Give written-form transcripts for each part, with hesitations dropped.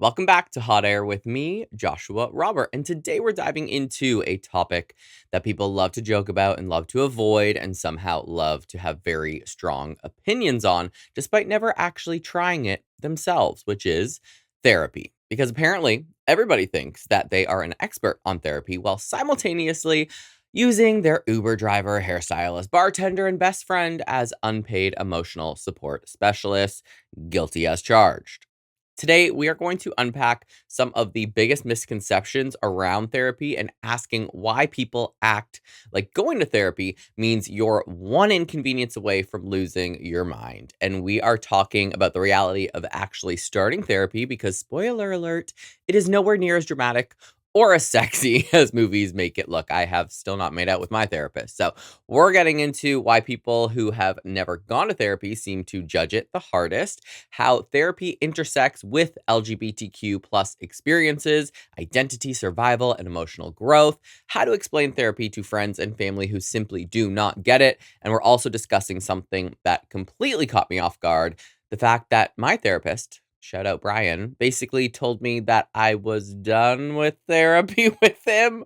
Welcome back to Hot Air with me, Joshua Robert. And today we're diving into a topic that people love to joke about and love to avoid, and somehow love to have very strong opinions on, despite never actually trying it themselves, which is therapy. Because apparently, everybody thinks that they are an expert on therapy while simultaneously using their Uber driver, hairstylist, bartender, and best friend as unpaid emotional support specialists, guilty as charged. Today, we are going to unpack some of the biggest misconceptions around therapy and asking why people act like going to therapy means you're one inconvenience away from losing your mind. And we are talking about the reality of actually starting therapy because, spoiler alert, it is nowhere near as dramatic or as sexy as movies make it look. I have still not made out with my therapist. So, we're getting into why people who have never gone to therapy seem to judge it the hardest, how therapy intersects with LGBTQ plus experiences, identity, survival, and emotional growth, how to explain therapy to friends and family who simply do not get it. And we're also discussing something that completely caught me off guard: the fact that my therapist, shout out Brian, basically told me that I was done with therapy with him.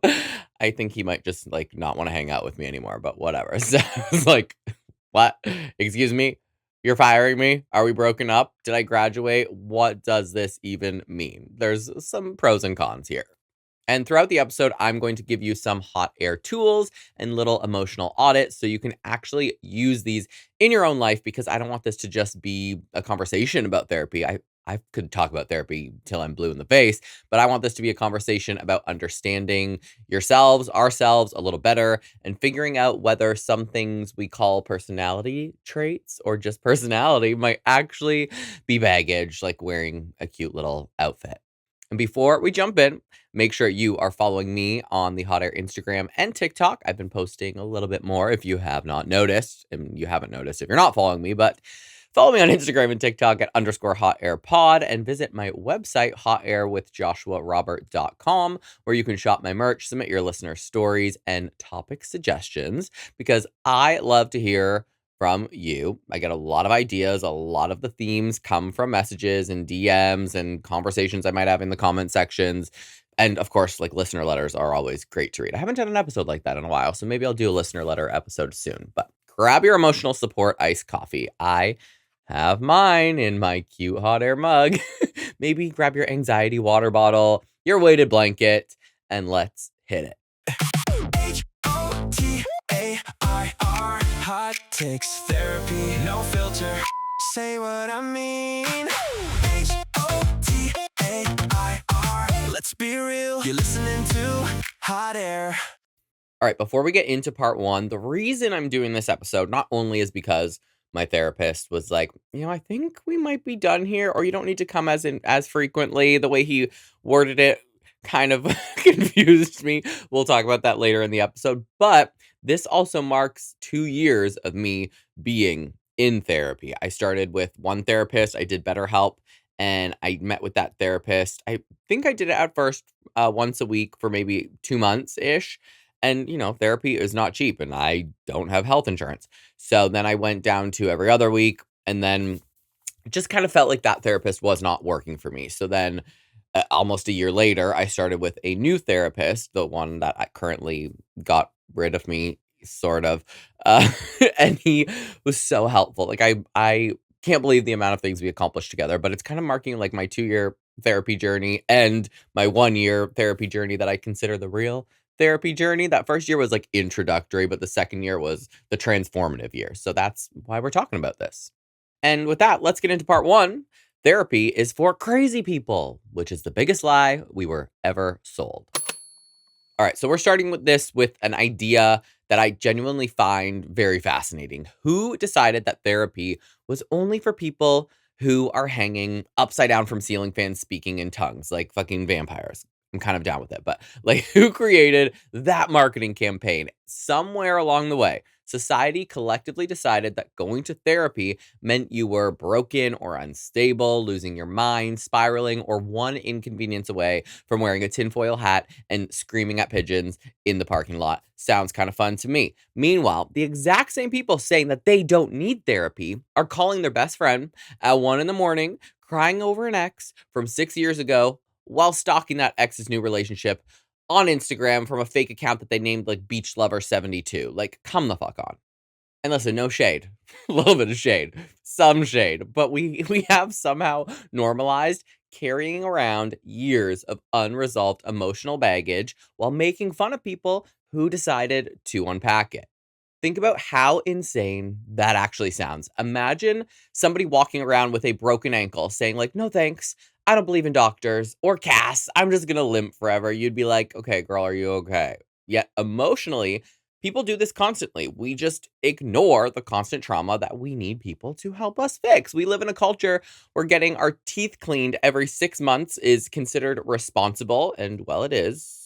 I think he might just not want to hang out with me anymore, but whatever. So I was like, what? Excuse me? You're firing me? Are we broken up? Did I graduate? What does this even mean? There's some pros and cons here. And throughout the episode, I'm going to give you some hot air tools and little emotional audits so you can actually use these in your own life, because I don't want this to just be a conversation about therapy. I could talk about therapy till I'm blue in the face, but I want this to be a conversation about understanding yourselves, ourselves a little better, and figuring out whether some things we call personality traits or just personality might actually be baggage, like wearing a cute little outfit. And before we jump in, make sure you are following me on the Hot Air Instagram and TikTok. I've been posting a little bit more if you have not noticed, and you haven't noticed if you're not following me, but follow me on Instagram and TikTok at _Hot Air Pod, and visit my website, hotairwithjoshuarobert.com, where you can shop my merch, submit your listener stories, and topic suggestions, because I love to hear from you. I get a lot of ideas. A lot of the themes come from messages and DMs and conversations I might have in the comment sections. And of course, listener letters are always great to read. I haven't done an episode like that in a while, so maybe I'll do a listener letter episode soon. But grab your emotional support iced coffee. I have mine in my cute hot air mug. Maybe grab your anxiety water bottle, your weighted blanket, and let's hit it. HOTAIR, hot takes therapy, no filter. Say what I mean. HOTAIR, let's be real. You're listening to Hot Air. All right, before we get into part one, the reason I'm doing this episode not only is because my therapist was like, I think we might be done here, or you don't need to come as frequently. The way he worded it kind of confused me. We'll talk about that later in the episode. But this also marks 2 years of me being in therapy. I started with one therapist. I did BetterHelp, and I met with that therapist. I think I did it at first once a week for maybe 2 months ish. And, therapy is not cheap, and I don't have health insurance. So then I went down to every other week, and then just kind of felt like that therapist was not working for me. So then almost a year later, I started with a new therapist, the one that I currently got rid of me, sort of. Uh, and he was so helpful. I can't believe the amount of things we accomplished together, but it's kind of marking my 2-year therapy journey and my 1-year therapy journey that I consider the real therapy journey. That first year was introductory, but the second year was the transformative year. So that's why we're talking about this. And with that, let's get into part one. Therapy is for crazy people, which is the biggest lie we were ever sold. All right, so we're starting with an idea that I genuinely find very fascinating. Who decided that therapy was only for people who are hanging upside down from ceiling fans speaking in tongues like fucking vampires? I'm kind of down with it, but who created that marketing campaign? Somewhere along the way, society collectively decided that going to therapy meant you were broken or unstable, losing your mind, spiraling, or one inconvenience away from wearing a tinfoil hat and screaming at pigeons in the parking lot. Sounds kind of fun to me. Meanwhile, the exact same people saying that they don't need therapy are calling their best friend at 1 a.m, crying over an ex from 6 years ago while stalking that ex's new relationship on Instagram from a fake account that they named like Beach Lover 72. Like, come the fuck on. And listen, no shade, a little bit of shade, some shade, but we have somehow normalized carrying around years of unresolved emotional baggage while making fun of people who decided to unpack it. Think about how insane that actually sounds. Imagine somebody walking around with a broken ankle saying like, "No thanks. I don't believe in doctors or casts. I'm just going to limp forever." You'd be like, "Okay, girl, are you okay?" Yet emotionally, people do this constantly. We just ignore the constant trauma that we need people to help us fix. We live in a culture where getting our teeth cleaned every 6 months is considered responsible, and well, it is.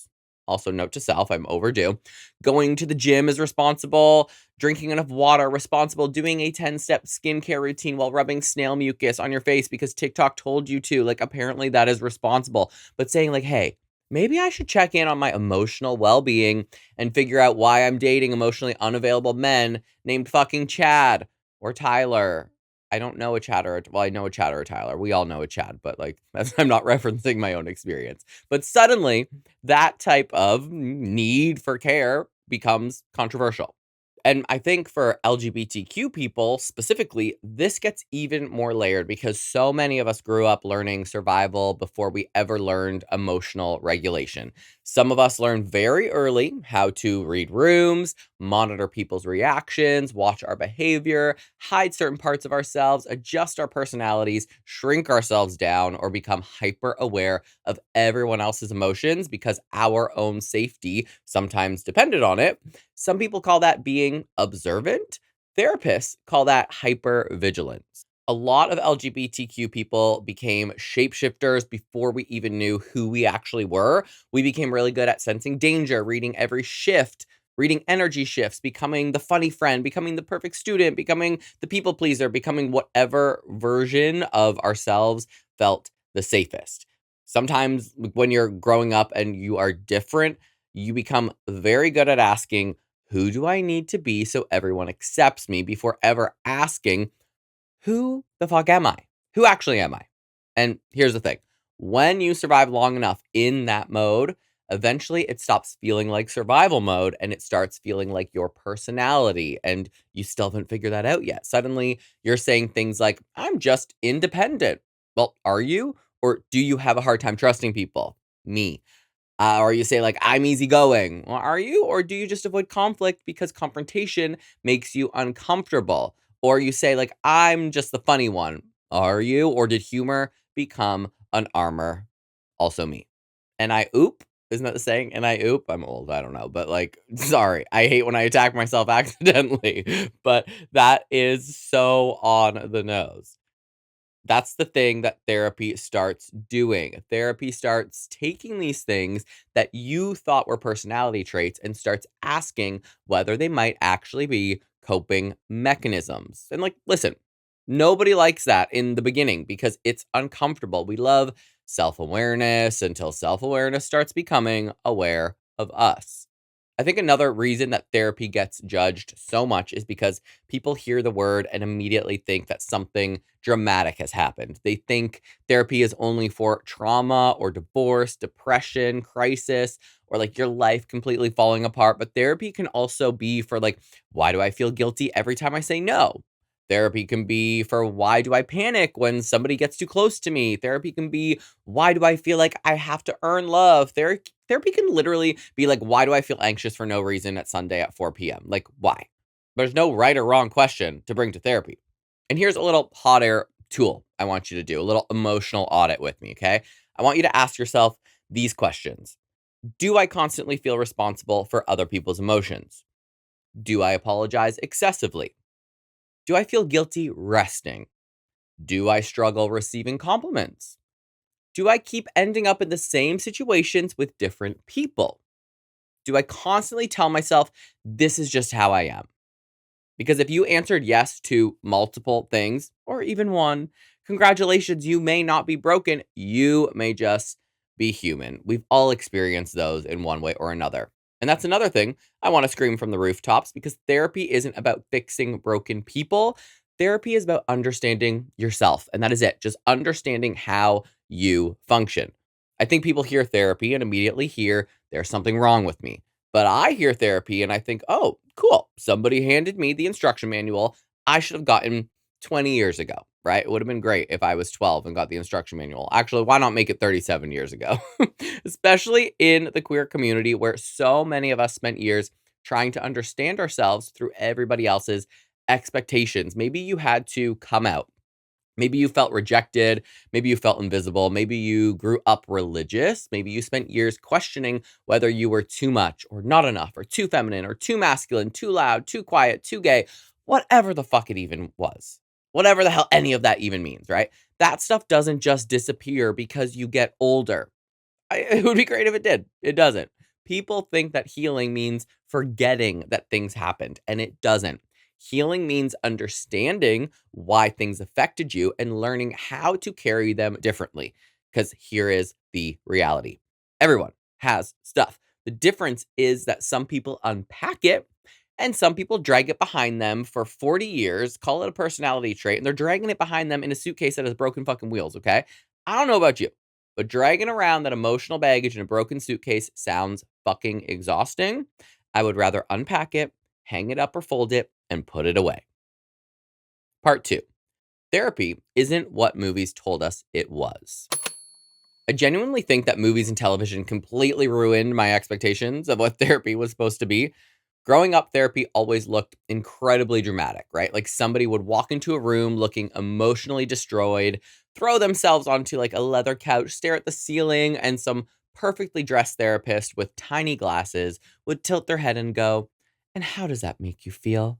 Also, note to self, I'm overdue. Going to the gym is responsible, drinking enough water responsible, doing a 10-step skincare routine while rubbing snail mucus on your face because TikTok told you to. Like, apparently that is responsible. But saying like, "Hey, maybe I should check in on my emotional well-being and figure out why I'm dating emotionally unavailable men named fucking Chad or Tyler." I don't know a Chad well, I know a Chad or a Tyler. We all know a Chad, but like I'm not referencing my own experience. But suddenly that type of need for care becomes controversial. And I think for LGBTQ people specifically, this gets even more layered because so many of us grew up learning survival before we ever learned emotional regulation. Some of us learned very early how to read rooms, monitor people's reactions, watch our behavior, hide certain parts of ourselves, adjust our personalities, shrink ourselves down, or become hyper aware of everyone else's emotions because our own safety sometimes depended on it. Some people call that being observant. Therapists call that hypervigilance. A lot of LGBTQ people became shapeshifters before we even knew who we actually were. We became really good at sensing danger, reading every shift, reading energy shifts, becoming the funny friend, becoming the perfect student, becoming the people pleaser, becoming whatever version of ourselves felt the safest. Sometimes when you're growing up and you are different, you become very good at asking, "Who do I need to be so everyone accepts me?" before ever asking, "Who the fuck am I? Who actually am I?" And here's the thing. When you survive long enough in that mode, eventually it stops feeling like survival mode and it starts feeling like your personality. And you still haven't figured that out yet. Suddenly you're saying things like, "I'm just independent." Well, are you? Or do you have a hard time trusting people? Me. Or you say like, "I'm easygoing." Well, are you? Or do you just avoid conflict because confrontation makes you uncomfortable? Or you say like, "I'm just the funny one." Are you? Or did humor become an armor? Also me. And I oop. Isn't that the saying? And I oop. I'm old. I don't know. But like, sorry. I hate when I attack myself accidentally. But that is so on the nose. That's the thing that therapy starts doing. Therapy starts taking these things that you thought were personality traits and starts asking whether they might actually be coping mechanisms. And like, listen, nobody likes that in the beginning because it's uncomfortable. We love self awareness until self awareness starts becoming aware of us. I think another reason that therapy gets judged so much is because people hear the word and immediately think that something dramatic has happened. They think therapy is only for trauma or divorce, depression, crisis, or like your life completely falling apart. But therapy can also be for like, why do I feel guilty every time I say no? Therapy can be for why do I panic when somebody gets too close to me? Therapy can be why do I feel like I have to earn love? Therapy can literally be like, why do I feel anxious for no reason at Sunday at 4 p.m.? Like, why? There's no right or wrong question to bring to therapy. And here's a little hot air tool I want you to do, a little emotional audit with me, okay? I want you to ask yourself these questions. Do I constantly feel responsible for other people's emotions? Do I apologize excessively? Do I feel guilty resting? Do I struggle receiving compliments? Do I keep ending up in the same situations with different people? Do I constantly tell myself this is just how I am? Because if you answered yes to multiple things, or even one, congratulations, you may not be broken. You may just be human. We've all experienced those in one way or another. And that's another thing I want to scream from the rooftops because therapy isn't about fixing broken people. Therapy is about understanding yourself, and that is it. Just understanding how you function. I think people hear therapy and immediately hear there's something wrong with me. But I hear therapy and I think, oh, cool. Somebody handed me the instruction manual I should have gotten 20 years ago, right? It would have been great if I was 12 and got the instruction manual. Actually, why not make it 37 years ago? Especially in the queer community where so many of us spent years trying to understand ourselves through everybody else's expectations. Maybe you had to come out. Maybe you felt rejected. Maybe you felt invisible. Maybe you grew up religious. Maybe you spent years questioning whether you were too much or not enough or too feminine or too masculine, too loud, too quiet, too gay, whatever the fuck it even was. Whatever the hell any of that even means, right? That stuff doesn't just disappear because you get older. It would be great if it did. It doesn't. People think that healing means forgetting that things happened, and it doesn't. Healing means understanding why things affected you and learning how to carry them differently. Because here is the reality: everyone has stuff. The difference is that some people unpack it and some people drag it behind them for 40 years, call it a personality trait, and they're dragging it behind them in a suitcase that has broken fucking wheels, okay? I don't know about you, but dragging around that emotional baggage in a broken suitcase sounds fucking exhausting. I would rather unpack it, hang it up or fold it, and put it away. Part two: therapy isn't what movies told us it was. I genuinely think that movies and television completely ruined my expectations of what therapy was supposed to be. Growing up, therapy always looked incredibly dramatic, right? Like somebody would walk into a room looking emotionally destroyed, throw themselves onto like a leather couch, stare at the ceiling, and some perfectly dressed therapist with tiny glasses would tilt their head and go, "And how does that make you feel?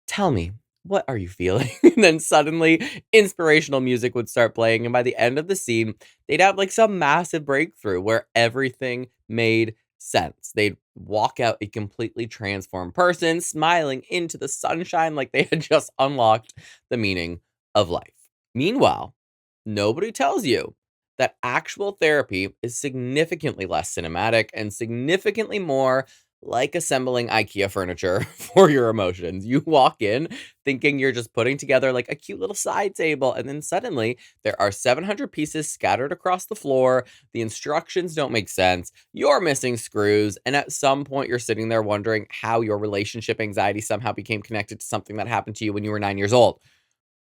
Tell me, what are you feeling?" And then suddenly, inspirational music would start playing. And by the end of the scene, they'd have like some massive breakthrough where everything made sense. They'd walk out a completely transformed person, smiling into the sunshine like they had just unlocked the meaning of life. Meanwhile, nobody tells you that actual therapy is significantly less cinematic and significantly more like assembling IKEA furniture for your emotions. You walk in thinking you're just putting together like a cute little side table, and then suddenly there are 700 pieces scattered across the floor. The instructions don't make sense. You're missing screws. And at some point, you're sitting there wondering how your relationship anxiety somehow became connected to something that happened to you when you were 9 years old.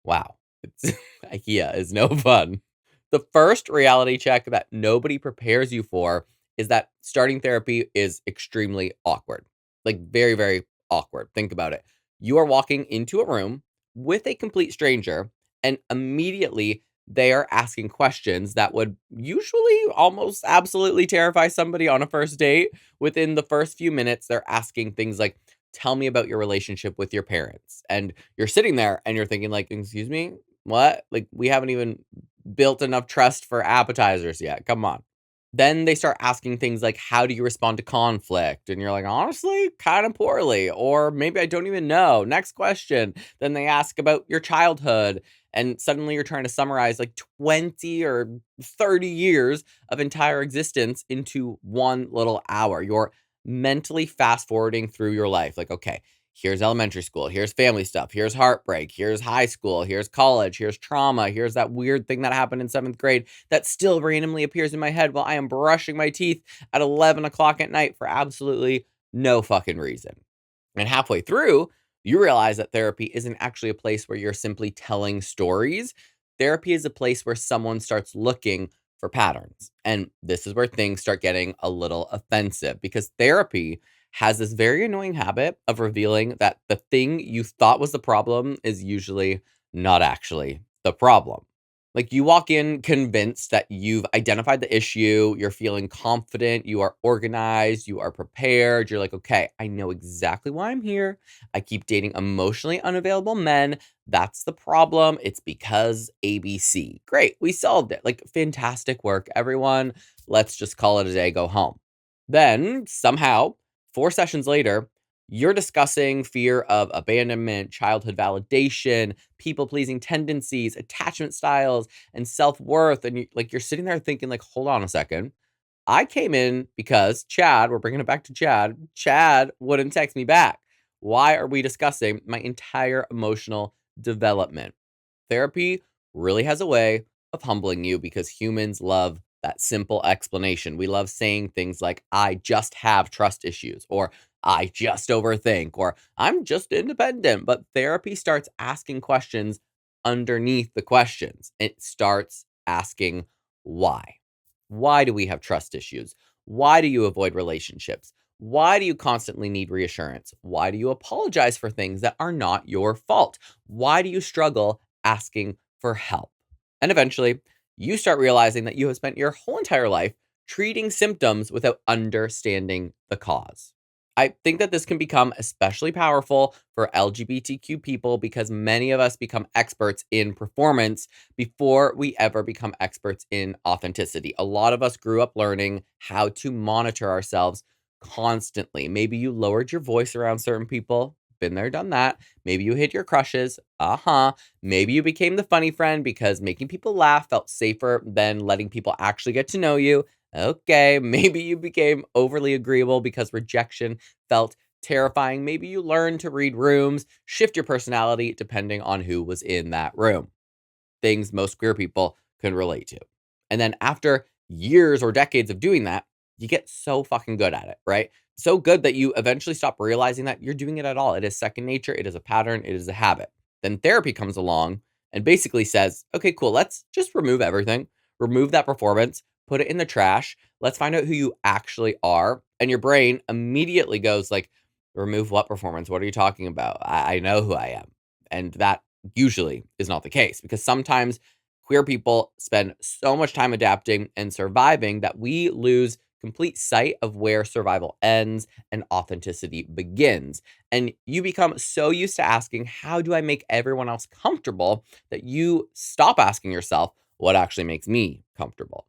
Wow. It's, IKEA is no fun. The first reality check that nobody prepares you for is that starting therapy is extremely awkward. Like very, very awkward. Think about it. You are walking into a room with a complete stranger, and immediately they are asking questions that would usually almost absolutely terrify somebody on a first date. Within the first few minutes, they're asking things like, "Tell me about your relationship with your parents." And you're sitting there and you're thinking like, "Excuse me? What? Like we haven't even built enough trust for appetizers yet. Come on." Then they start asking things like, how do you respond to conflict? And you're like, honestly, kind of poorly. Or maybe I don't even know. Next question. Then they ask about your childhood. And suddenly you're trying to summarize like 20 or 30 years of entire existence into one little hour. You're mentally fast forwarding through your life. Like, okay, here's elementary school, here's family stuff, here's heartbreak, here's high school, here's college, here's trauma, here's that weird thing that happened in seventh grade that still randomly appears in my head while I am brushing my teeth at 11 o'clock at night for absolutely no fucking reason. And halfway through, you realize that therapy isn't actually a place where you're simply telling stories. Therapy is a place where someone starts looking for patterns. And this is where things start getting a little offensive because therapy has this very annoying habit of revealing that the thing you thought was the problem is usually not actually the problem. Like you walk in convinced that you've identified the issue, you're feeling confident, you are organized, you are prepared. You're like, okay, I know exactly why I'm here. I keep dating emotionally unavailable men. That's the problem. It's because ABC. Great, we solved it. Like, fantastic work, everyone. Let's just call it a day, go home. Then somehow, 4 sessions later, you're discussing fear of abandonment, childhood validation, people pleasing tendencies, attachment styles, and self worth. And you're sitting there thinking, like, hold on a second. I came in because Chad, we're bringing it back to Chad. Chad wouldn't text me back. Why are we discussing my entire emotional development. Therapy really has a way of humbling you because humans love that simple explanation. We love saying things like, I just have trust issues, or I just overthink, or I'm just independent. But therapy starts asking questions underneath the questions. It starts asking why. Why do we have trust issues? Why do you avoid relationships? Why do you constantly need reassurance? Why do you apologize for things that are not your fault? Why do you struggle asking for help? And eventually, you start realizing that you have spent your whole entire life treating symptoms without understanding the cause. I think that this can become especially powerful for LGBTQ people because many of us become experts in performance before we ever become experts in authenticity. A lot of us grew up learning how to monitor ourselves constantly. Maybe you lowered your voice around certain people. Been there, done that. Maybe you hid your crushes. Maybe you became the funny friend because making people laugh felt safer than letting people actually get to know you. Okay, maybe you became overly agreeable because rejection felt terrifying. Maybe you learned to read rooms, shift your personality depending on who was in that room. Things most queer people can relate to. And then after years or decades of doing that, you get so fucking good at it, right? So good that you eventually stop realizing that you're doing it at all. It is second nature, it is a pattern, it is a habit. Then therapy comes along and basically says, okay, cool, let's just remove everything, remove that performance, put it in the trash. Let's find out who you actually are. And your brain immediately goes like, remove what performance? What are you talking about? I know who I am. And that usually is not the case because sometimes queer people spend so much time adapting and surviving that we lose complete sight of where survival ends and authenticity begins. And you become so used to asking, how do I make everyone else comfortable, that you stop asking yourself, what actually makes me comfortable?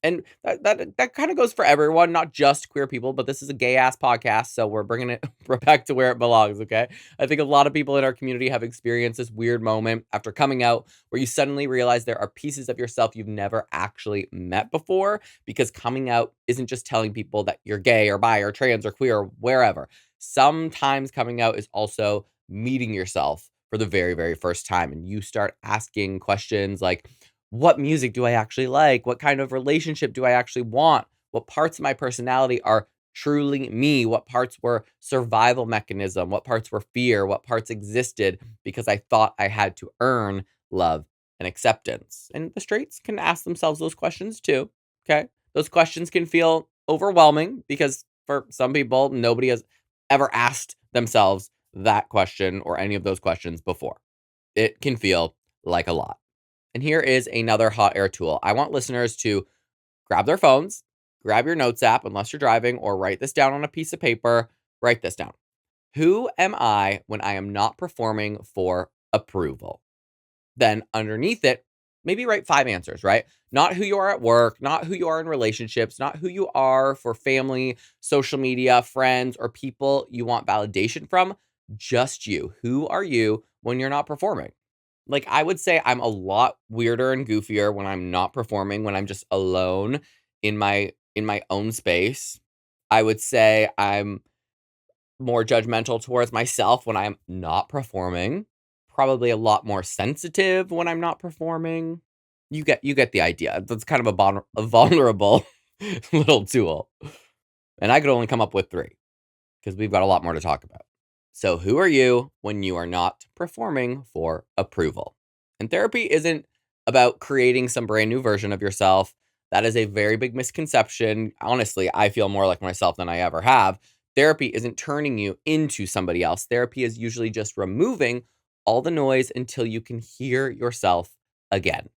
And that kind of goes for everyone, not just queer people, but this is a gay ass podcast, so we're bringing it back to where it belongs, okay? I think a lot of people in our community have experienced this weird moment after coming out where you suddenly realize there are pieces of yourself you've never actually met before, because coming out isn't just telling people that you're gay or bi or trans or queer or wherever. Sometimes coming out is also meeting yourself for the very, very first time. And you start asking questions like, what music do I actually like? What kind of relationship do I actually want? What parts of my personality are truly me? What parts were survival mechanism? What parts were fear? What parts existed because I thought I had to earn love and acceptance? And the straights can ask themselves those questions too. Okay. Those questions can feel overwhelming because for some people, nobody has ever asked themselves that question or any of those questions before. It can feel like a lot. And here is another hot air tool. I want listeners to grab their phones, grab your notes app, unless you're driving, or write this down on a piece of paper. Write this down. Who am I when I am not performing for approval? Then underneath it, maybe write 5 answers, right? Not who you are at work, not who you are in relationships, not who you are for family, social media, friends, or people you want validation from. Just you. Who are you when you're not performing? Like, I would say I'm a lot weirder and goofier when I'm not performing, when I'm just alone in my own space. I would say I'm more judgmental towards myself when I'm not performing. Probably a lot more sensitive when I'm not performing. You get the idea. That's kind of a vulnerable little tool. And I could only come up with 3 because we've got a lot more to talk about. So, who are you when you are not performing for approval? And therapy isn't about creating some brand new version of yourself. That is a very big misconception. Honestly, I feel more like myself than I ever have. Therapy isn't turning you into somebody else. Therapy is usually just removing all the noise until you can hear yourself again.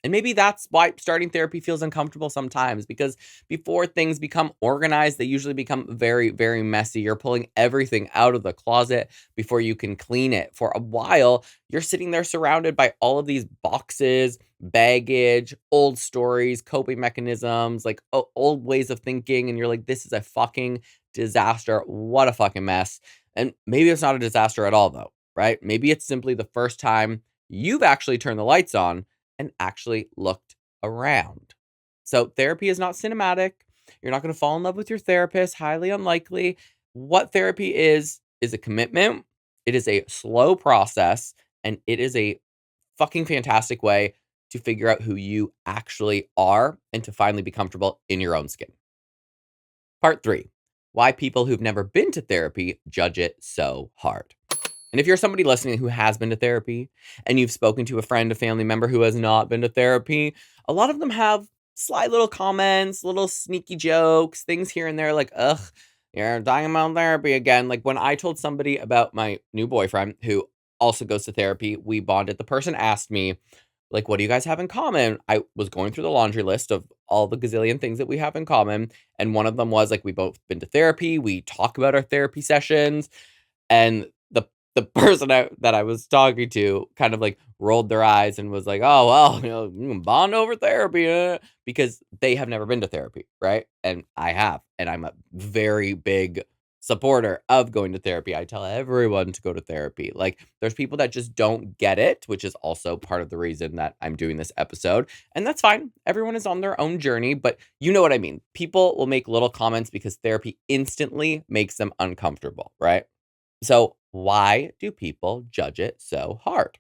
And maybe that's why starting therapy feels uncomfortable sometimes, because before things become organized, they usually become very, very messy. You're pulling everything out of the closet before you can clean it. For a while, you're sitting there surrounded by all of these boxes, baggage, old stories, coping mechanisms, like old ways of thinking. And you're like, this is a fucking disaster. What a fucking mess. And maybe it's not a disaster at all, though, right? Maybe it's simply the first time you've actually turned the lights on and actually looked around. So therapy is not cinematic. You're not going to fall in love with your therapist, highly unlikely. What therapy is a commitment. It is a slow process And it is a fucking fantastic way to figure out who you actually are and to finally be comfortable in your own skin. Part three, why people who've never been to therapy judge it so hard. And if you're somebody listening who has been to therapy and you've spoken to a friend, a family member who has not been to therapy, a lot of them have sly little comments, little sneaky jokes, things here and there like, ugh, you're talking about therapy again. Like when I told somebody about my new boyfriend who also goes to therapy, we bonded. The person asked me, like, what do you guys have in common? I was going through the laundry list of all the gazillion things that we have in common. And one of them was like, we both been to therapy. We talk about our therapy sessions. And the person that I was talking to kind of, like, rolled their eyes and was like, "Oh, well, you can bond over therapy," because they have never been to therapy, right? And I have, and I'm a very big supporter of going to therapy. I tell everyone to go to therapy. Like, there's people that just don't get it, which is also part of the reason that I'm doing this episode, and that's fine. Everyone is on their own journey, but you know what I mean. People will make little comments because therapy instantly makes them uncomfortable, right? So, why do people judge it so hard?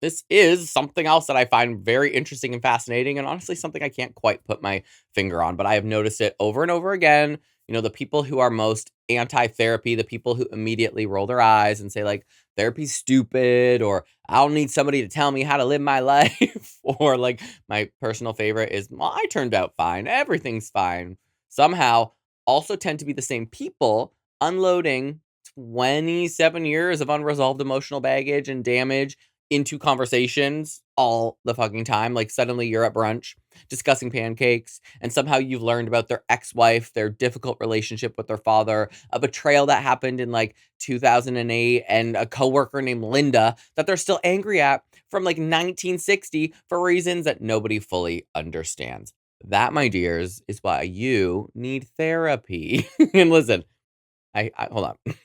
This is something else that I find very interesting and fascinating, and honestly, something I can't quite put my finger on, but I have noticed it over and over again. You know, the people who are most anti therapy, the people who immediately roll their eyes and say, like, therapy's stupid, or I don't need somebody to tell me how to live my life, or like my personal favorite is, well, I turned out fine, everything's fine. Somehow, also tend to be the same people unloading 27 years of unresolved emotional baggage and damage into conversations all the fucking time. Like suddenly you're at brunch discussing pancakes, and somehow you've learned about their ex-wife, their difficult relationship with their father, a betrayal that happened in like 2008, and a coworker named Linda that they're still angry at from like 1960 for reasons that nobody fully understands. That, my dears, is why you need therapy. And listen, I hold on.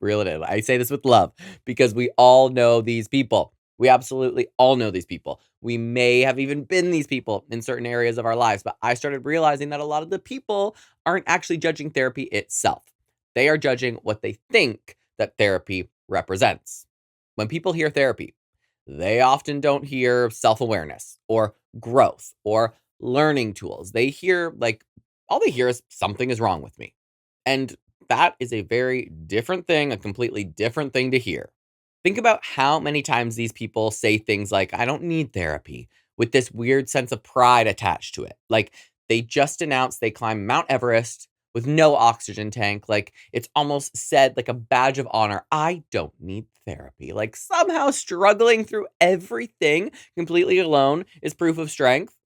Reel it in. I say this with love because we all know these people. We absolutely all know these people. We may have even been these people in certain areas of our lives, but I started realizing that a lot of the people aren't actually judging therapy itself. They are judging what they think that therapy represents. When people hear therapy, they often don't hear self awareness or growth or learning tools. They hear, like, all they hear is something is wrong with me. And that is a very different thing, a completely different thing to hear. Think about how many times these people say things like, I don't need therapy, with this weird sense of pride attached to it. Like they just announced they climbed Mount Everest with no oxygen tank. Like it's almost said like a badge of honor. I don't need therapy. Like somehow struggling through everything completely alone is proof of strength.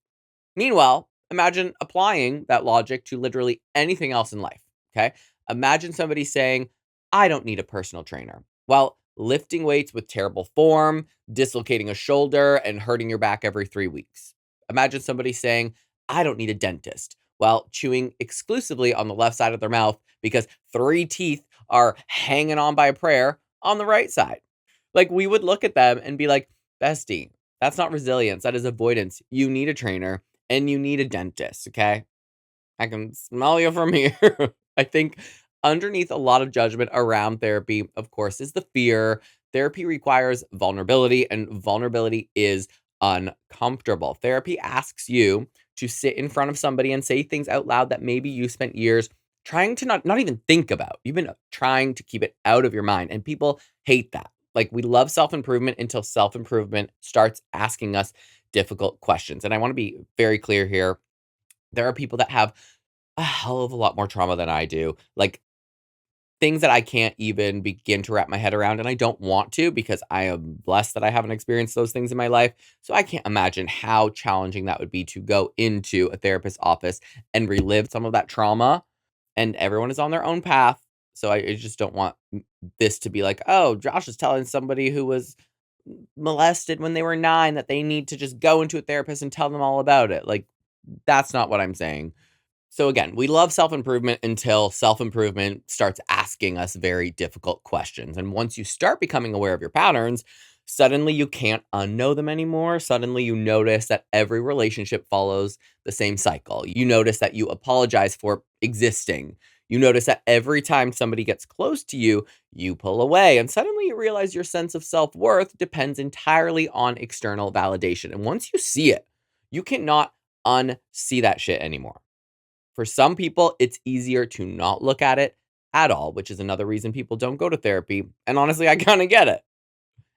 Meanwhile, imagine applying that logic to literally anything else in life. Okay. Imagine somebody saying, I don't need a personal trainer, while lifting weights with terrible form, dislocating a shoulder, and hurting your back every 3 weeks. Imagine somebody saying, I don't need a dentist, while chewing exclusively on the left side of their mouth because three teeth are hanging on by a prayer on the right side. Like we would look at them and be like, bestie, that's not resilience. That is avoidance. You need a trainer and you need a dentist, okay? I can smell you from here. I think underneath a lot of judgment around therapy, of course, is the fear. Therapy requires vulnerability, and vulnerability is uncomfortable. Therapy asks you to sit in front of somebody and say things out loud that maybe you spent years trying to not even think about. You've been trying to keep it out of your mind, and people hate that. Like we love self-improvement until self-improvement starts asking us difficult questions. And I want to be very clear here. There are people that have a hell of a lot more trauma than I do. Like things that I can't even begin to wrap my head around, and I don't want to because I am blessed that I haven't experienced those things in my life. So I can't imagine how challenging that would be to go into a therapist's office and relive some of that trauma. And everyone is on their own path. So I just don't want this to be like, oh, Josh is telling somebody who was molested when they were 9 that they need to just go into a therapist and tell them all about it. Like, that's not what I'm saying. So again, we love self-improvement until self-improvement starts asking us very difficult questions. And once you start becoming aware of your patterns, suddenly you can't unknow them anymore. Suddenly you notice that every relationship follows the same cycle. You notice that you apologize for existing. You notice that every time somebody gets close to you, you pull away, and suddenly you realize your sense of self worth depends entirely on external validation. And once you see it, you cannot unsee that shit anymore. For some people, it's easier to not look at it at all, which is another reason people don't go to therapy. And honestly, I kind of get it.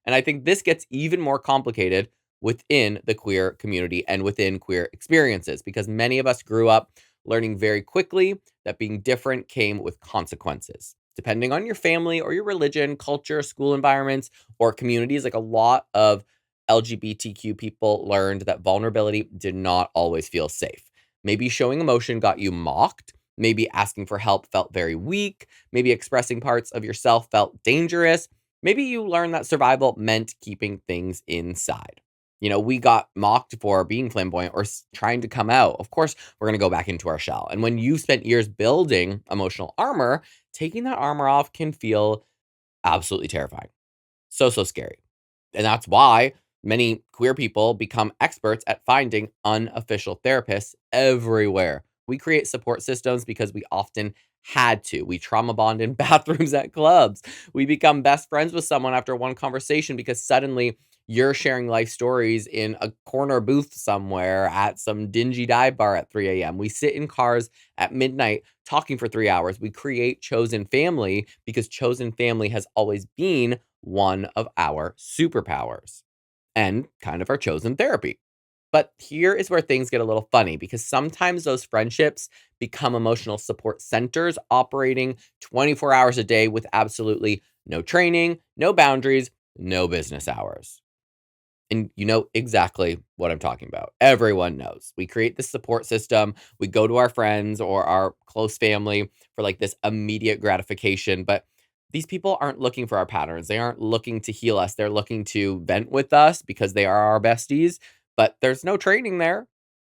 And I think this gets even more complicated within the queer community and within queer experiences because many of us grew up learning very quickly that being different came with consequences. Depending on your family or your religion, culture, school environments, or communities, like a lot of LGBTQ people learned that vulnerability did not always feel safe. Maybe showing emotion got you mocked. Maybe asking for help felt very weak. Maybe expressing parts of yourself felt dangerous. Maybe you learned that survival meant keeping things inside. We got mocked for being flamboyant or trying to come out. Of course, we're going to go back into our shell. And when you've spent years building emotional armor, taking that armor off can feel absolutely terrifying. So, so scary. And that's why many queer people become experts at finding unofficial therapists everywhere. We create support systems because we often had to. We trauma bond in bathrooms at clubs. We become best friends with someone after one conversation because suddenly you're sharing life stories in a corner booth somewhere at some dingy dive bar at 3 a.m. We sit in cars at midnight talking for 3 hours. We create chosen family because chosen family has always been one of our superpowers and kind of our chosen therapy. But here is where things get a little funny because sometimes those friendships become emotional support centers operating 24 hours a day with absolutely no training, no boundaries, no business hours. And you know exactly what I'm talking about. Everyone knows. We create this support system. We go to our friends or our close family for like this immediate gratification. But these people aren't looking for our patterns. They aren't looking to heal us. They're looking to vent with us because they are our besties. But there's no training there.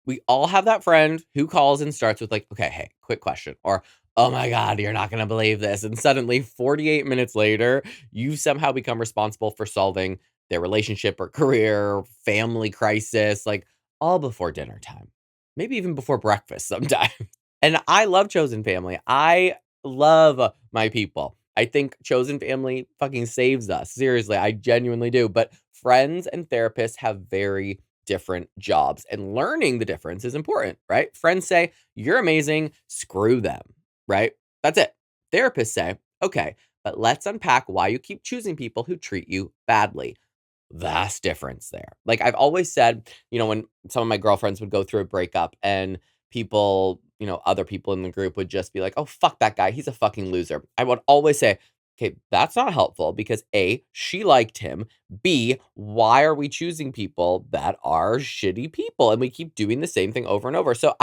We all have that friend who calls and starts with like, okay, hey, quick question. Or, oh my God, you're not going to believe this. And suddenly 48 minutes later, you somehow become responsible for solving their relationship or career, family crisis, like all before dinner time, maybe even before breakfast sometimes. And I love chosen family. I love my people. I think chosen family fucking saves us. Seriously, I genuinely do. But friends and therapists have very different jobs, and learning the difference is important, right? Friends say, you're amazing, screw them, right? That's it. Therapists say, okay, but let's unpack why you keep choosing people who treat you badly. Vast difference there. Like I've always said, when some of my girlfriends would go through a breakup and people, other people in the group would just be like, oh, fuck that guy. He's a fucking loser. I would always say, okay, that's not helpful because A, she liked him. B, why are we choosing people that are shitty people? And we keep doing the same thing over and over. So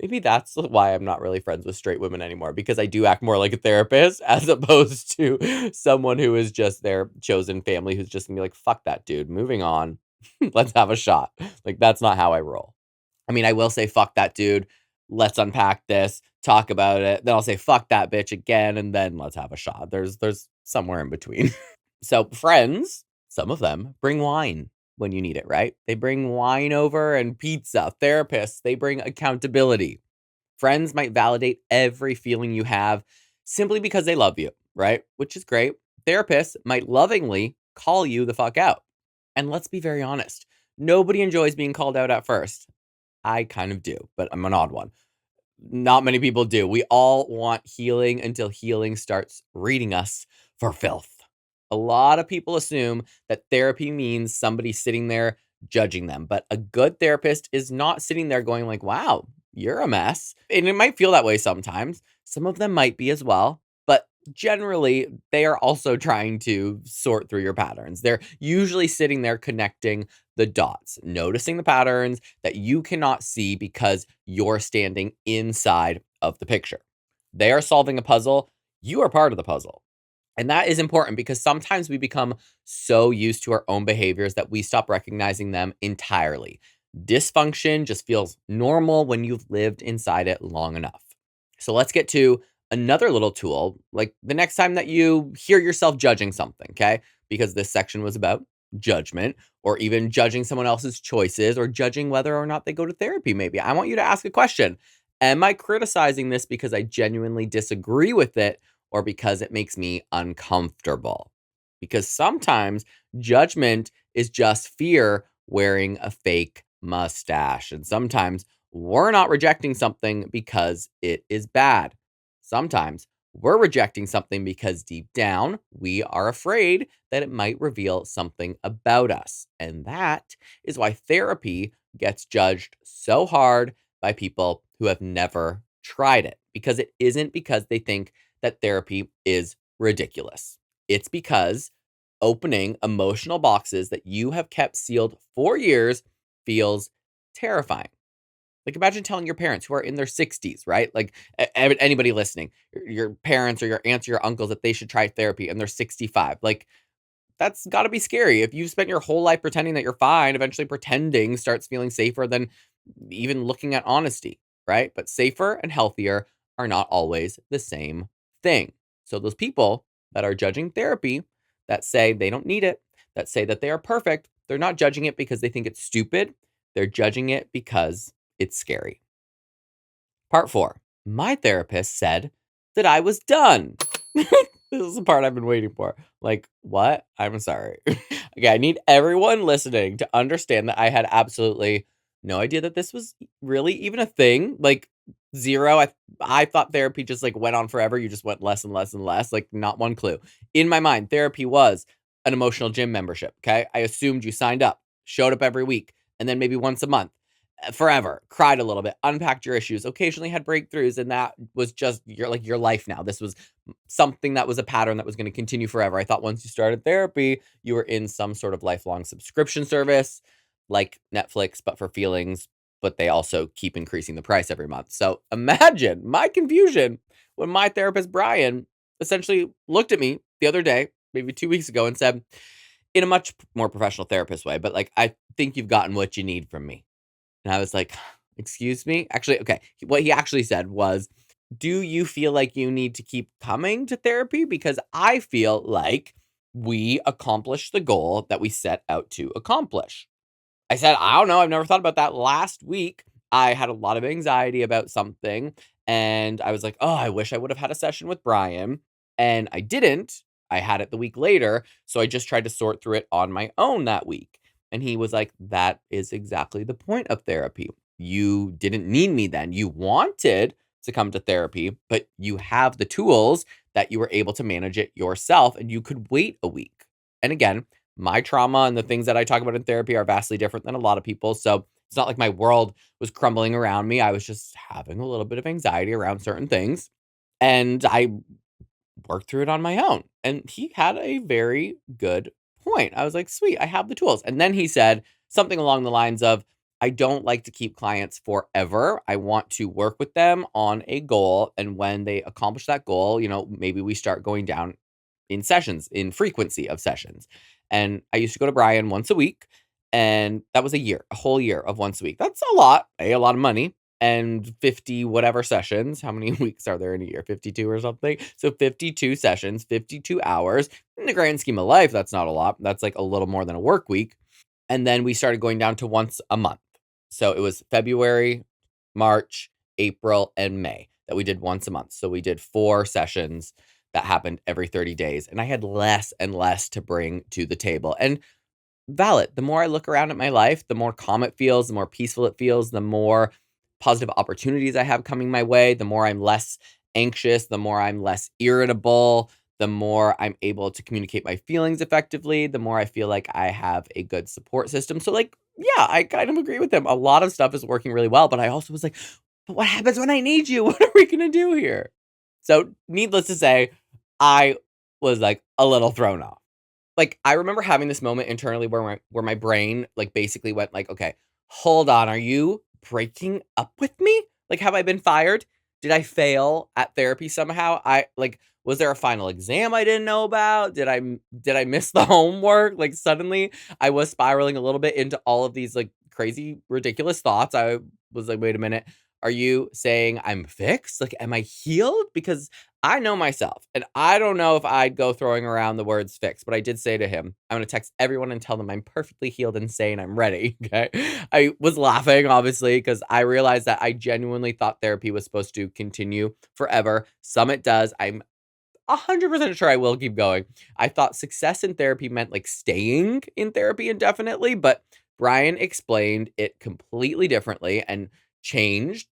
maybe that's why I'm not really friends with straight women anymore because I do act more like a therapist as opposed to someone who is just their chosen family who's just gonna be like, fuck that dude, moving on. Let's have a shot. Like, that's not how I roll. I mean, I will say, fuck that dude. Let's unpack this, talk about it. Then I'll say, fuck that bitch again, and then let's have a shot. There's somewhere in between. So friends, some of them bring wine when you need it, right? They bring wine over and pizza. Therapists, they bring accountability. Friends might validate every feeling you have simply because they love you, right? Which is great. Therapists might lovingly call you the fuck out. And let's be very honest, nobody enjoys being called out at first. I kind of do, but I'm an odd one. Not many people do. We all want healing until healing starts reading us for filth. A lot of people assume that therapy means somebody sitting there judging them, but a good therapist is not sitting there going like, "Wow, you're a mess." And it might feel that way sometimes. Some of them might be as well, but generally they are also trying to sort through your patterns. They're usually sitting there connecting the dots, noticing the patterns that you cannot see because you're standing inside of the picture. They are solving a puzzle. You are part of the puzzle. And that is important because sometimes we become so used to our own behaviors that we stop recognizing them entirely. Dysfunction just feels normal when you've lived inside it long enough. So let's get to another little tool, like the next time that you hear yourself judging something, okay? Because this section was about judgment or even judging someone else's choices or judging whether or not they go to therapy, maybe. I want you to ask a question. Am I criticizing this because I genuinely disagree with it or because it makes me uncomfortable? Because sometimes judgment is just fear wearing a fake mustache. And sometimes we're not rejecting something because it is bad. Sometimes we're rejecting something because deep down we are afraid that it might reveal something about us. And that is why therapy gets judged so hard by people who have never tried it, because it isn't because they think that therapy is ridiculous. It's because opening emotional boxes that you have kept sealed for years feels terrifying. Like, imagine telling your parents who are in their 60s, right? Like, anybody listening, your parents or your aunts or your uncles, that they should try therapy and they're 65. Like, that's gotta be scary. If you've spent your whole life pretending that you're fine, eventually pretending starts feeling safer than even looking at honesty, right? But safer and healthier are not always the same thing. So those people that are judging therapy, that say they don't need it, that say that they are perfect, they're not judging it because they think it's stupid. They're judging it because it's scary. Part 4. My therapist said that I was done. This is the part I've been waiting for. Like, what? I'm sorry. Okay, I need everyone listening to understand that I had absolutely no idea that this was really even a thing. Like, 0. I thought therapy just, like, went on forever. You just went less and less and less, like, not one clue. In my mind, therapy was an emotional gym membership, okay? I assumed you signed up, showed up every week, and then maybe once a month forever, cried a little bit, unpacked your issues, occasionally had breakthroughs, and that was just your life now. This was something that was a pattern that was going to continue forever. I thought once you started therapy, you were in some sort of lifelong subscription service like Netflix, but for feelings, but they also keep increasing the price every month. So imagine my confusion when my therapist, Brian, essentially looked at me the other day, maybe 2 weeks ago, and said, in a much more professional therapist way, but like, I think you've gotten what you need from me. And I was like, "Excuse me?" Actually, okay, what he actually said was, "Do you feel like you need to keep coming to therapy? Because I feel like we accomplished the goal that we set out to accomplish." I said, "I don't know, I've never thought about that." Last week, I had a lot of anxiety about something, and I was like, "Oh, I wish I would have had a session with Brian," and I didn't. I had it the week later, so I just tried to sort through it on my own that week, and he was like, "That is exactly the point of therapy. You didn't need me then. You wanted to come to therapy, but you have the tools that you were able to manage it yourself, and you could wait a week." And again, my trauma and the things that I talk about in therapy are vastly different than a lot of people. So it's not like my world was crumbling around me. I was just having a little bit of anxiety around certain things. And I worked through it on my own. And he had a very good point. I was like, sweet, I have the tools. And then he said something along the lines of, I don't like to keep clients forever. I want to work with them on a goal. And when they accomplish that goal, maybe we start going down in sessions, in frequency of sessions. And I used to go to Brian once a week, and that was a whole year of once a week. That's a lot of money. And 50 whatever sessions. How many weeks are there in a year? 52 or something. So 52 sessions, 52 hours. In the grand scheme of life, that's not a lot. That's like a little more than a work week. And then we started going down to once a month. So it was February, March, April, and May that we did once a month. So we did 4 sessions that happened every 30 days. And I had less and less to bring to the table. And valid. The more I look around at my life, the more calm it feels, the more peaceful it feels, the more positive opportunities I have coming my way, the more I'm less anxious, the more I'm less irritable, the more I'm able to communicate my feelings effectively, the more I feel like I have a good support system. So, like, yeah, I kind of agree with him. A lot of stuff is working really well, but I also was like, but what happens when I need you? What are we going to do here? So, needless to say, I was like a little thrown off. Like, I remember having this moment internally where my brain, like, basically went like, "Okay, hold on, are you breaking up with me? Like, have I been fired? Did I fail at therapy somehow? Was there a final exam I didn't know about? Did I miss the homework?" Like, suddenly, I was spiraling a little bit into all of these, like, crazy, ridiculous thoughts. I was like, "Wait a minute. Are you saying I'm fixed? Like, am I healed? Because I know myself, and I don't know if I'd go throwing around the words fixed, but I did say to him, I'm gonna text everyone and tell them I'm perfectly healed and sane. I'm ready. Okay. I was laughing, obviously, because I realized that I genuinely thought therapy was supposed to continue forever. Some it does. I'm 100% sure I will keep going. I thought success in therapy meant like staying in therapy indefinitely, but Brian explained it completely differently and changed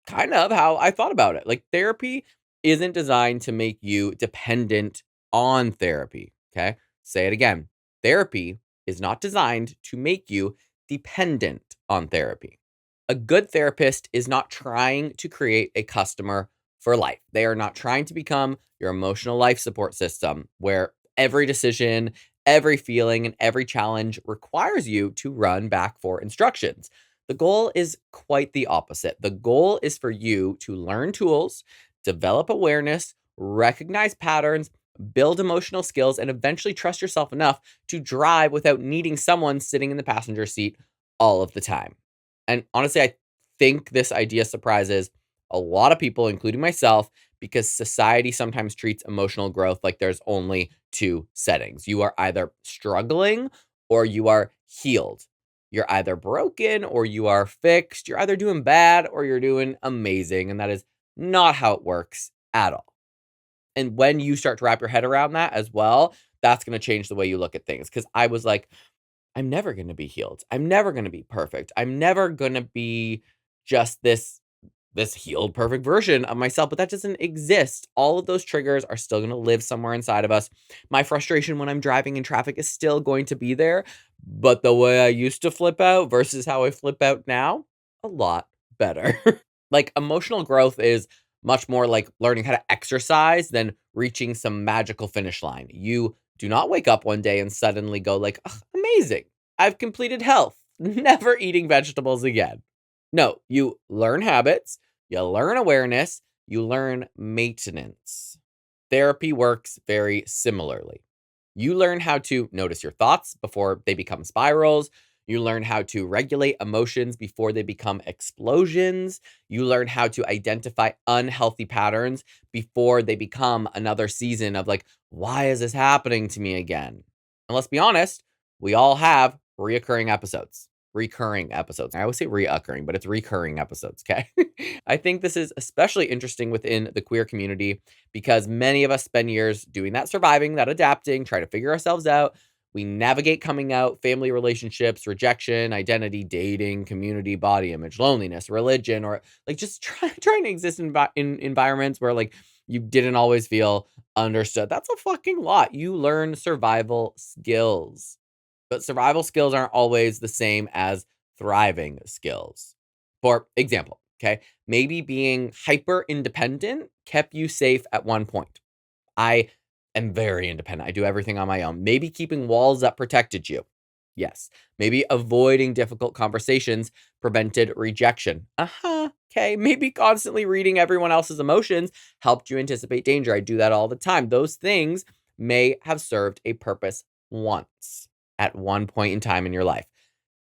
kind of how I thought about it. Like, therapy isn't designed to make you dependent on therapy. Okay. Say it again. Therapy is not designed to make you dependent on therapy. A good therapist is not trying to create a customer for life. They are not trying to become your emotional life support system where every decision, every feeling, and every challenge requires you to run back for instructions. The goal is quite the opposite. The goal is for you to learn tools, develop awareness, recognize patterns, build emotional skills, and eventually trust yourself enough to drive without needing someone sitting in the passenger seat all of the time. And honestly, I think this idea surprises a lot of people, including myself, because society sometimes treats emotional growth like there's only two settings. You are either struggling or you are healed. You're either broken or you are fixed. You're either doing bad or you're doing amazing. And that is not how it works at all. And when you start to wrap your head around that as well, that's going to change the way you look at things. Because I was like, I'm never going to be healed. I'm never going to be perfect. I'm never going to be just this healed perfect version of myself, but that doesn't exist. All of those triggers are still going to live somewhere inside of us. My frustration when I'm driving in traffic is still going to be there, but the way I used to flip out versus how I flip out now, a lot better. Like, emotional growth is much more like learning how to exercise than reaching some magical finish line. You do not wake up one day and suddenly go like, "Ugh, amazing. I've completed health. Never eating vegetables again." No, you learn habits, you learn awareness, you learn maintenance. Therapy works very similarly. You learn how to notice your thoughts before they become spirals. You learn how to regulate emotions before they become explosions. You learn how to identify unhealthy patterns before they become another season of like, why is this happening to me again? And let's be honest, we all have reoccurring episodes. Recurring episodes. I always say reoccurring, but it's recurring episodes. Okay. I think this is especially interesting within the queer community because many of us spend years doing that surviving, that adapting, trying to figure ourselves out. We navigate coming out, family relationships, rejection, identity, dating, community, body image, loneliness, religion, or like just trying to exist in environments where like you didn't always feel understood. That's a fucking lot. You learn survival skills, but survival skills aren't always the same as thriving skills. For example, okay, maybe being hyper independent kept you safe at one point. I am very independent. I do everything on my own. Maybe keeping walls up protected you. Yes. Maybe avoiding difficult conversations prevented rejection. Uh-huh. Okay. Maybe constantly reading everyone else's emotions helped you anticipate danger. I do that all the time. Those things may have served a purpose once at one point in time in your life.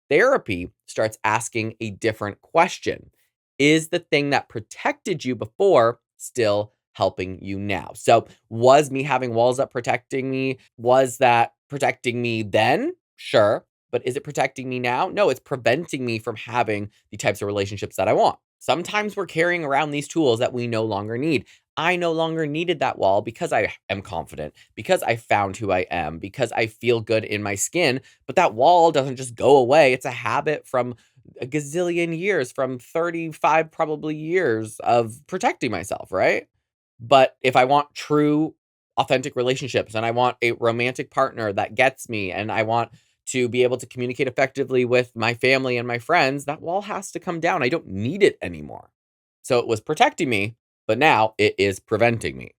Therapy starts asking a different question. Is the thing that protected you before still helping you now? So, was me having walls up protecting me? Was that protecting me then? Sure. But is it protecting me now? No, it's preventing me from having the types of relationships that I want. Sometimes we're carrying around these tools that we no longer need. I no longer needed that wall because I am confident, because I found who I am, because I feel good in my skin. But that wall doesn't just go away. It's a habit from a gazillion years, from 35 probably years of protecting myself, right? But if I want true, authentic relationships and I want a romantic partner that gets me and I want to be able to communicate effectively with my family and my friends, that wall has to come down. I don't need it anymore. So it was protecting me, but now it is preventing me.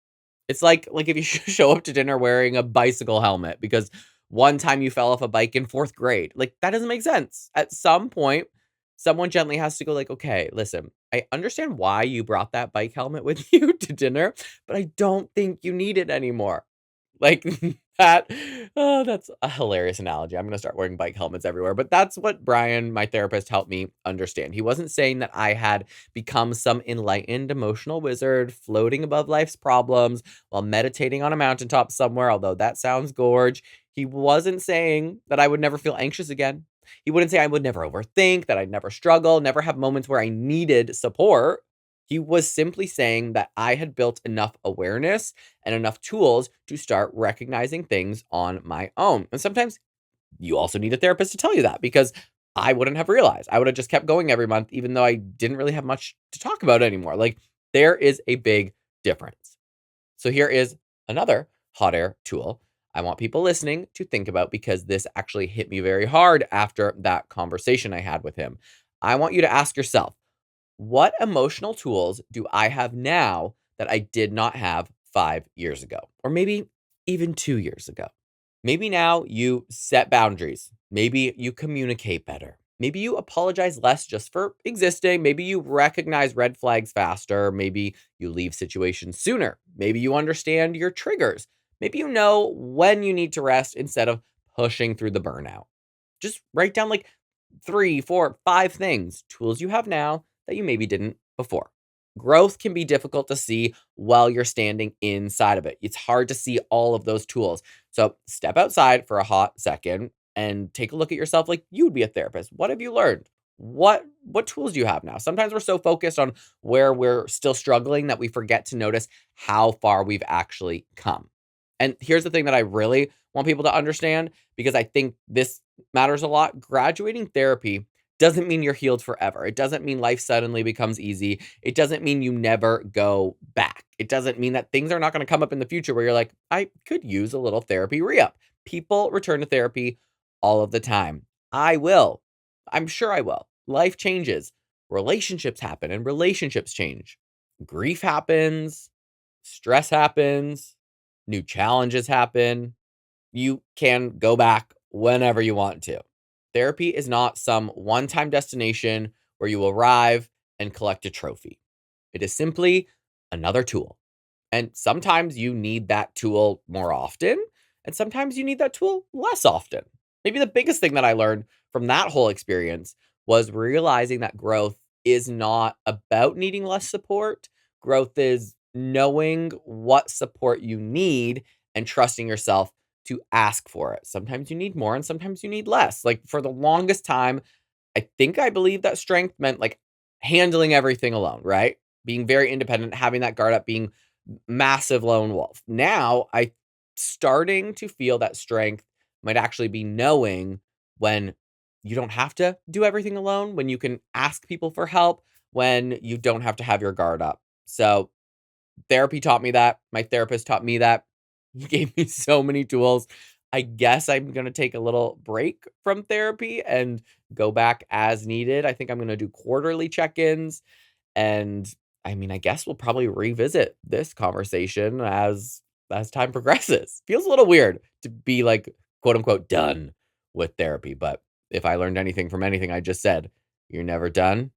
It's like if you show up to dinner wearing a bicycle helmet because one time you fell off a bike in 4th grade. Like, that doesn't make sense. At some point, someone gently has to go like, "Okay, listen, I understand why you brought that bike helmet with you to dinner, but I don't think you need it anymore." Like that oh, that's a hilarious analogy. I'm gonna start wearing bike helmets everywhere, but that's what Brian, my therapist, helped me understand. He wasn't saying that I had become some enlightened emotional wizard floating above life's problems while meditating on a mountaintop somewhere, although that sounds gorge. He wasn't saying that I would never feel anxious again. He wouldn't say I would never overthink, that I'd never struggle, never have moments where I needed support. He was simply saying that I had built enough awareness and enough tools to start recognizing things on my own. And sometimes you also need a therapist to tell you that because I wouldn't have realized. I would have just kept going every month, even though I didn't really have much to talk about anymore. Like, there is a big difference. So, here is another hot air tool I want people listening to think about because this actually hit me very hard after that conversation I had with him. I want you to ask yourself, what emotional tools do I have now that I did not have 5 years ago? Or maybe even 2 years ago? Maybe now you set boundaries. Maybe you communicate better. Maybe you apologize less just for existing. Maybe you recognize red flags faster. Maybe you leave situations sooner. Maybe you understand your triggers. Maybe you know when you need to rest instead of pushing through the burnout. Just write down like 3, 4, 5 things, tools you have now that you maybe didn't before. Growth can be difficult to see while you're standing inside of it. It's hard to see all of those tools. So step outside for a hot second and take a look at yourself like you would be a therapist. What have you learned? What tools do you have now? Sometimes we're so focused on where we're still struggling that we forget to notice how far we've actually come. And here's the thing that I really want people to understand because I think this matters a lot. Graduating therapy doesn't mean you're healed forever. It doesn't mean life suddenly becomes easy. It doesn't mean you never go back. It doesn't mean that things are not going to come up in the future where you're like, I could use a little therapy re up. People return to therapy all of the time. I will. I'm sure I will. Life changes. Relationships happen and relationships change. Grief happens. Stress happens. New challenges happen. You can go back whenever you want to. Therapy is not some one time destination where you arrive and collect a trophy. It is simply another tool. And sometimes you need that tool more often, and sometimes you need that tool less often. Maybe the biggest thing that I learned from that whole experience was realizing that growth is not about needing less support. Growth is knowing what support you need and trusting yourself to ask for it. Sometimes you need more and sometimes you need less. Like for the longest time, I think I believe that strength meant like handling everything alone, right? Being very independent, having that guard up, being massive lone wolf. Now I starting to feel that strength might actually be knowing when you don't have to do everything alone, when you can ask people for help, when you don't have to have your guard up. So therapy taught me that. My therapist taught me that. He gave me so many tools. I guess I'm going to take a little break from therapy and go back as needed. I think I'm going to do quarterly check ins. And I mean, I guess we'll probably revisit this conversation as time progresses. Feels a little weird to be like, quote unquote, done with therapy. But if I learned anything from anything I just said, you're never done,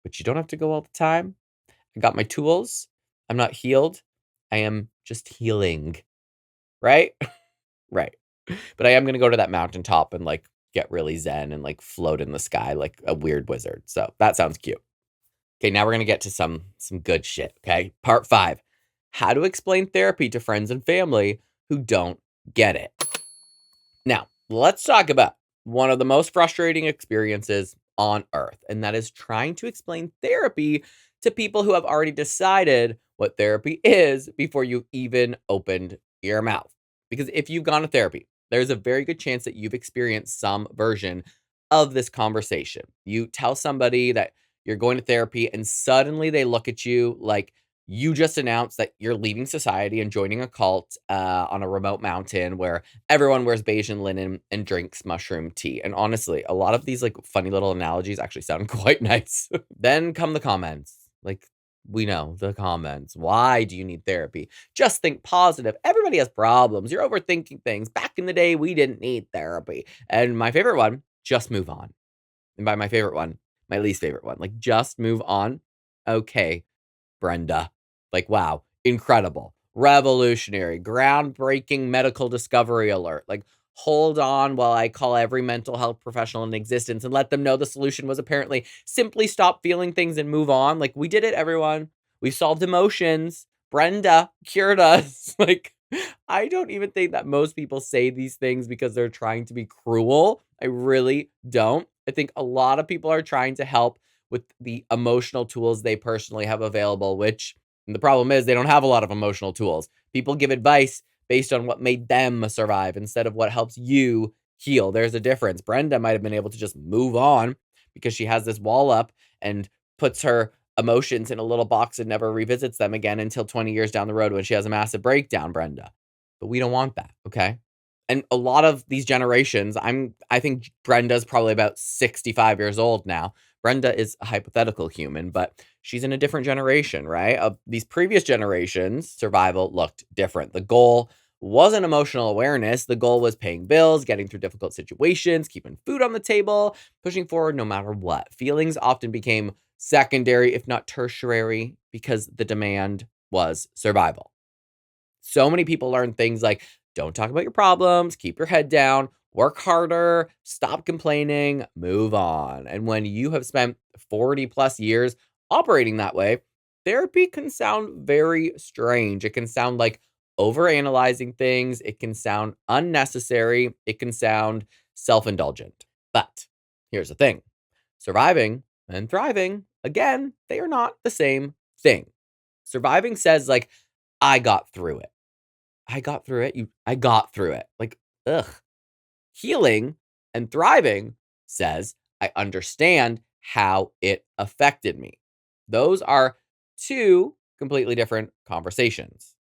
but you don't have to go all the time. I got my tools. I'm not healed. I am just healing, right? Right. But I am gonna go to that mountaintop and, like, get really zen and, like, float in the sky like a weird wizard, so that sounds cute. Okay, now we're gonna get to some good shit, okay? Part 5, how to explain therapy to friends and family who don't get it. Now, let's talk about one of the most frustrating experiences on earth, and that is trying to explain therapy to people who have already decided what therapy is before you even opened your mouth. Because if you've gone to therapy, there's a very good chance that you've experienced some version of this conversation. You tell somebody that you're going to therapy, and suddenly they look at you like you just announced that you're leaving society and joining a cult on a remote mountain where everyone wears beige and linen and drinks mushroom tea. And honestly, a lot of these like funny little analogies actually sound quite nice. Then come the comments. Like we know the comments. Why do you need therapy? Just think positive. Everybody has problems. You're overthinking things. Back in the day, we didn't need therapy. And my favorite one, just move on. And by my favorite one, my least favorite one, like just move on. Okay, Brenda. Like, wow, incredible. revolutionary, groundbreaking medical discovery alert. Like, hold on while I call every mental health professional in existence and let them know the solution was apparently simply stop feeling things and move on. Like, we did it, everyone. We solved emotions. Brenda cured us. Like, I don't even think that most people say these things because they're trying to be cruel. I really don't. I think a lot of people are trying to help with the emotional tools they personally have available, which the problem is they don't have a lot of emotional tools. People give advice based on what made them survive instead of what helps you heal. There's a difference. Brenda might have been able to just move on because she has this wall up and puts her emotions in a little box and never revisits them again until 20 years down the road when she has a massive breakdown, Brenda. But we don't want that, okay? And a lot of these generations, I think Brenda's probably about 65 years old now. Brenda is a hypothetical human, but she's in a different generation, right? Of these previous generations, survival looked different. The goal wasn't emotional awareness. The goal was paying bills, getting through difficult situations, keeping food on the table, pushing forward no matter what. Feelings often became secondary, if not tertiary, because the demand was survival. So many people learn things like don't talk about your problems, keep your head down, work harder, stop complaining, move on. And when you have spent 40 plus years operating that way, therapy can sound very strange. It can sound like overanalyzing things, it can sound unnecessary, it can sound self indulgent. But here's the thing: surviving and thriving, again, they are not the same thing. Surviving says, like, I got through it. I got through it. I got through it. Like, ugh. Healing and thriving says, I understand how it affected me. Those are two completely different conversations.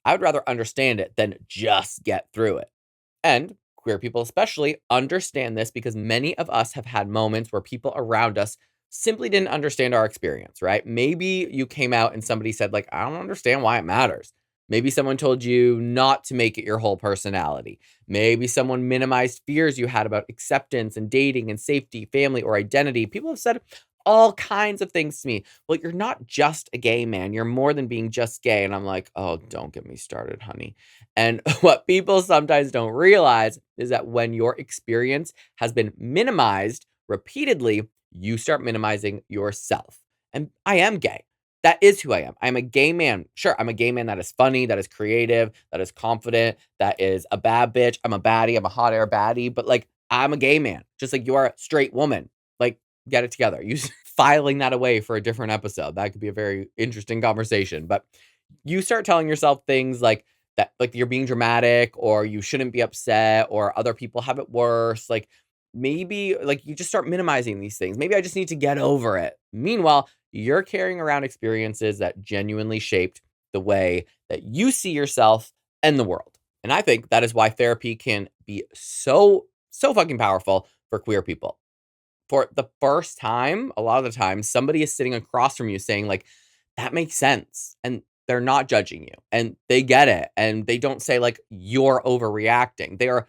I would rather understand it than just get through it. And queer people, especially, understand this because many of us have had moments where people around us simply didn't understand our experience, right? Maybe you came out and somebody said, like, I don't understand why it matters. Maybe someone told you not to make it your whole personality. Maybe someone minimized fears you had about acceptance and dating and safety, family, or identity. People have said all kinds of things to me. Well, you're not just a gay man. You're more than being just gay. And I'm like, oh, don't get me started, honey. And what people sometimes don't realize is that when your experience has been minimized repeatedly, you start minimizing yourself. And I am gay. That is who I am. I'm a gay man. Sure, I'm a gay man that is funny, that is creative, that is confident, that is a bad bitch. I'm a baddie. I'm a hot air baddie. But like, I'm a gay man, just like you are a straight woman. Like, get it together. You filing that away for a different episode. That could be a very interesting conversation. But you start telling yourself things like that, like you're being dramatic or you shouldn't be upset or other people have it worse. Like maybe like you just start minimizing these things. Maybe I just need to get over it. Meanwhile, you're carrying around experiences that genuinely shaped the way that you see yourself and the world. And I think that is why therapy can be so fucking powerful for queer people. For the first time, a lot of the time, somebody is sitting across from you saying, like, that makes sense. And they're not judging you and they get it. And they don't say, like, you're overreacting. They're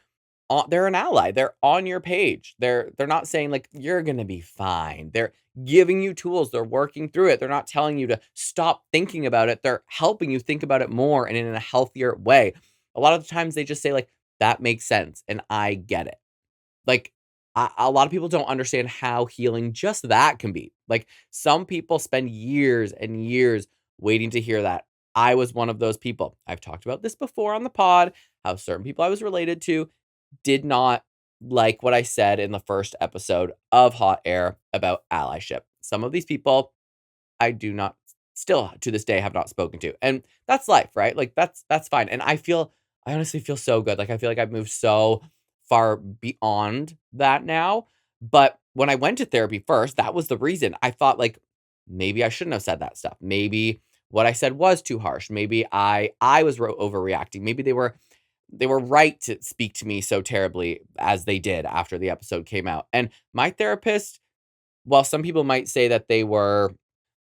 an ally. They're on your page. They're not saying, like, you're gonna be fine. They're giving you tools. They're working through it. They're not telling you to stop thinking about it. They're helping you think about it more and in a healthier way. A lot of the times they just say, like, that makes sense and I get it. Like, a lot of people don't understand how healing just that can be. Like, some people spend years and years waiting to hear that. I was one of those people. I've talked about this before on the pod, how certain people I was related to did not like what I said in the first episode of Hot Air about allyship. Some of these people I do not still to this day have not spoken to. And that's life, right? Like that's fine. And I honestly feel so good. Like I feel like I've moved so far beyond that now. But when I went to therapy first, that was the reason. I thought like maybe I shouldn't have said that stuff. Maybe what I said was too harsh. Maybe I was overreacting. Maybe they were right to speak to me so terribly as they did after the episode came out. And my therapist, while some people might say that they were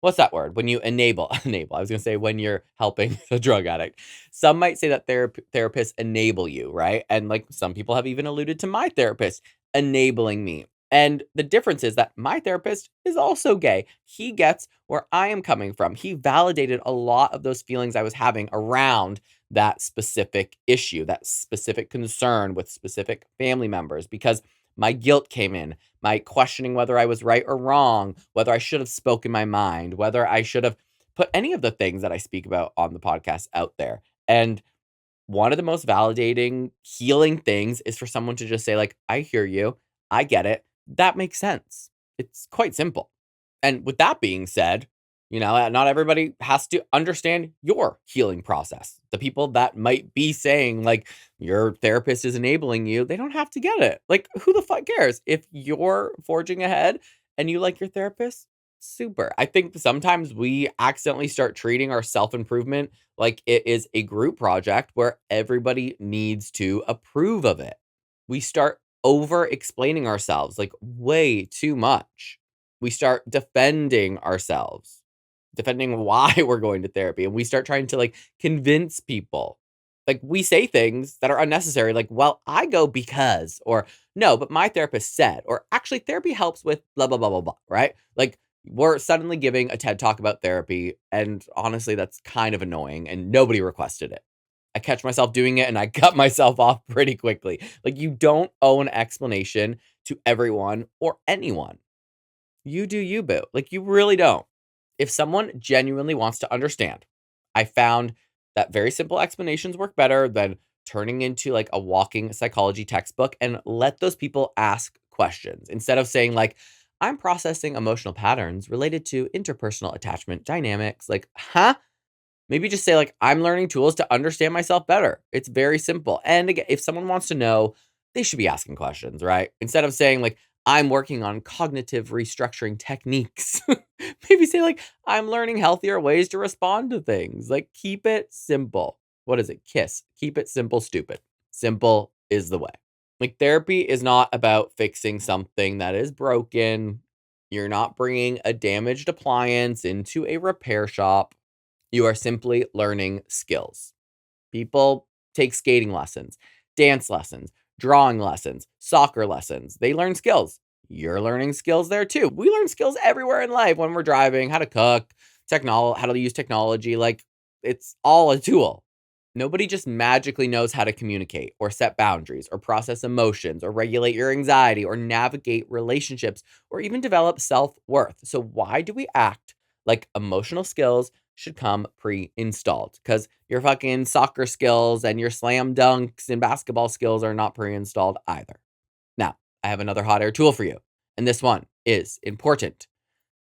what's that word? When you enable. I was gonna say when you're helping a drug addict. Some might say that therapists enable you, right? And like some people have even alluded to my therapist enabling me. And the difference is that my therapist is also gay. He gets where I am coming from. He validated a lot of those feelings I was having around that specific issue, that specific concern with specific family members, because my guilt came in, my questioning whether I was right or wrong, whether I should have spoken my mind, whether I should have put any of the things that I speak about on the podcast out there. And one of the most validating, healing things is for someone to just say, like, I hear you. I get it. That makes sense. It's quite simple. And with that being said, not everybody has to understand your healing process. The people that might be saying, like, your therapist is enabling you, they don't have to get it. Like, who the fuck cares? If you're forging ahead and you like your therapist, super. I think sometimes we accidentally start treating our self improvement like it is a group project where everybody needs to approve of it. We start over explaining ourselves like way too much. We start defending ourselves, defending why we're going to therapy, and we start trying to like convince people. Like we say things that are unnecessary, like, well, I go because, or no, but my therapist said, or actually therapy helps with blah, blah, blah, blah, blah, right? Like we're suddenly giving a TED talk about therapy. And honestly, that's kind of annoying and nobody requested it. I catch myself doing it and I cut myself off pretty quickly. Like you don't owe an explanation to everyone or anyone. You do you, boo. Like you really don't. If someone genuinely wants to understand, I found that very simple explanations work better than turning into like a walking psychology textbook, and let those people ask questions instead of saying like, I'm processing emotional patterns related to interpersonal attachment dynamics. Like, huh? Maybe just say like, I'm learning tools to understand myself better. It's very simple. And again, if someone wants to know, they should be asking questions, right? Instead of saying like, I'm working on cognitive restructuring techniques. Maybe say like, I'm learning healthier ways to respond to things. Like keep it simple. What is it? KISS. Keep it simple, stupid. Simple is the way. Like therapy is not about fixing something that is broken. You're not bringing a damaged appliance into a repair shop. You are simply learning skills. People take skating lessons, dance lessons, drawing lessons, soccer lessons. They learn skills. You're learning skills there too. We learn skills everywhere in life when we're driving, how to cook, how to use technology. Like it's all a tool. Nobody just magically knows how to communicate or set boundaries or process emotions or regulate your anxiety or navigate relationships or even develop self worth. So, why do we act like emotional skills should come pre installed? Because your fucking soccer skills and your slam dunks and basketball skills are not pre installed either. Now, I have another hot air tool for you, and this one is important.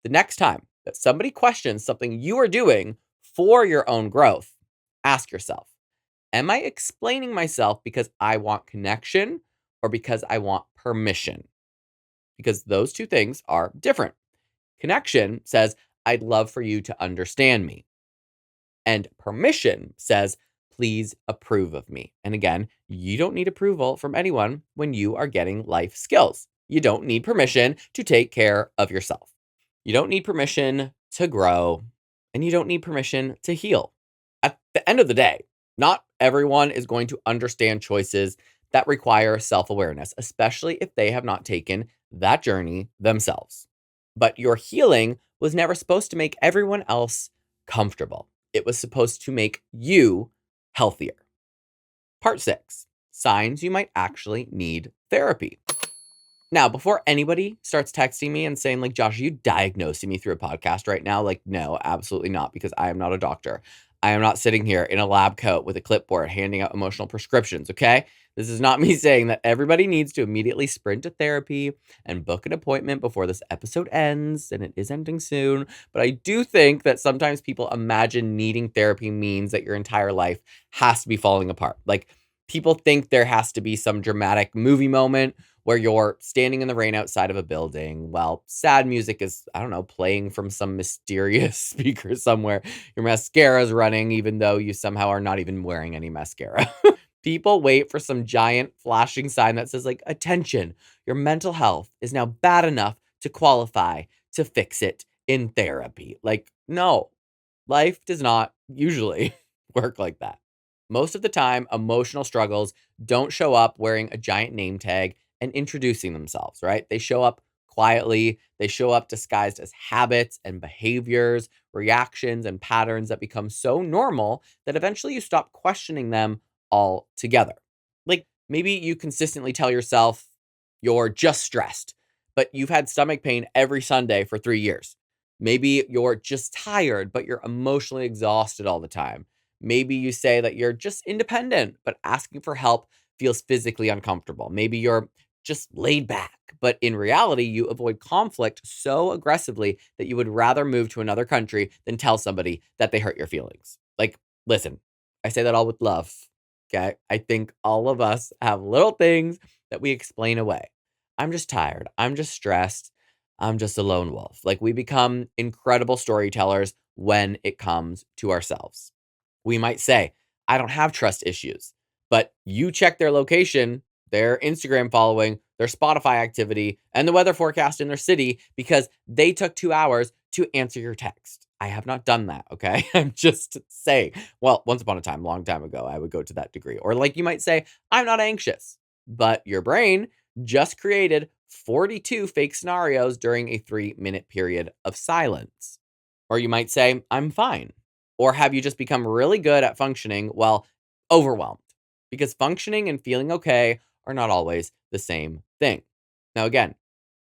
The next time that somebody questions something you are doing for your own growth, ask yourself, am I explaining myself because I want connection or because I want permission? Because those two things are different. Connection says, I'd love for you to understand me. And permission says, please approve of me. And again, you don't need approval from anyone when you are getting life skills. You don't need permission to take care of yourself. You don't need permission to grow, and you don't need permission to heal. At the end of the day, not everyone is going to understand choices that require self awareness, especially if they have not taken that journey themselves. But your healing was never supposed to make everyone else comfortable. It was supposed to make you healthier. Part 6, signs you might actually need therapy. Now, before anybody starts texting me and saying, like, Josh, are you diagnosing me through a podcast right now? Like, no, absolutely not, because I am not a doctor. I am not sitting here in a lab coat with a clipboard handing out emotional prescriptions, okay? This is not me saying that everybody needs to immediately sprint to therapy and book an appointment before this episode ends, and it is ending soon. But I do think that sometimes people imagine needing therapy means that your entire life has to be falling apart. Like, people think there has to be some dramatic movie moment where you're standing in the rain outside of a building while sad music is, I don't know, playing from some mysterious speaker somewhere. Your mascara is running, even though you somehow are not even wearing any mascara. People wait for some giant flashing sign that says, like, attention, your mental health is now bad enough to qualify to fix it in therapy. Like, no, life does not usually work like that. Most of the time, emotional struggles don't show up wearing a giant name tag and introducing themselves, right? They show up quietly, they show up disguised as habits and behaviors, reactions and patterns that become so normal that eventually you stop questioning them altogether. Like maybe you consistently tell yourself you're just stressed, but you've had stomach pain every Sunday for 3 years. Maybe you're just tired, but you're emotionally exhausted all the time. Maybe you say that you're just independent, but asking for help feels physically uncomfortable. Maybe you're just laid back, but in reality, you avoid conflict so aggressively that you would rather move to another country than tell somebody that they hurt your feelings. Like, listen, I say that all with love. Okay. I think all of us have little things that we explain away. I'm just tired. I'm just stressed. I'm just a lone wolf. Like, we become incredible storytellers when it comes to ourselves. We might say, I don't have trust issues, but you check their location, their Instagram following, their Spotify activity, and the weather forecast in their city because they took 2 hours to answer your text. I have not done that. Okay. I'm just saying, well, once upon a time, long time ago, I would go to that degree. Or like you might say, I'm not anxious, but your brain just created 42 fake scenarios during a 3-minute period of silence. Or you might say, I'm fine. Or have you just become really good at functioning while overwhelmed? Because functioning and feeling okay are not always the same thing. Now, again,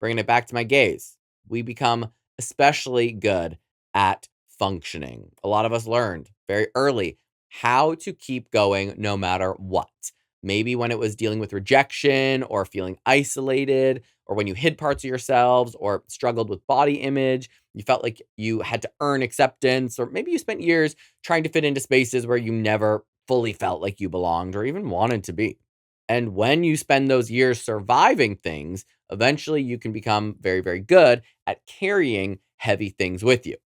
bringing it back to my gaze, we become especially good at functioning. A lot of us learned very early how to keep going no matter what. Maybe when it was dealing with rejection or feeling isolated, or when you hid parts of yourselves or struggled with body image, you felt like you had to earn acceptance, or maybe you spent years trying to fit into spaces where you never fully felt like you belonged or even wanted to be. And when you spend those years surviving things, eventually you can become very, very good at carrying heavy things with you.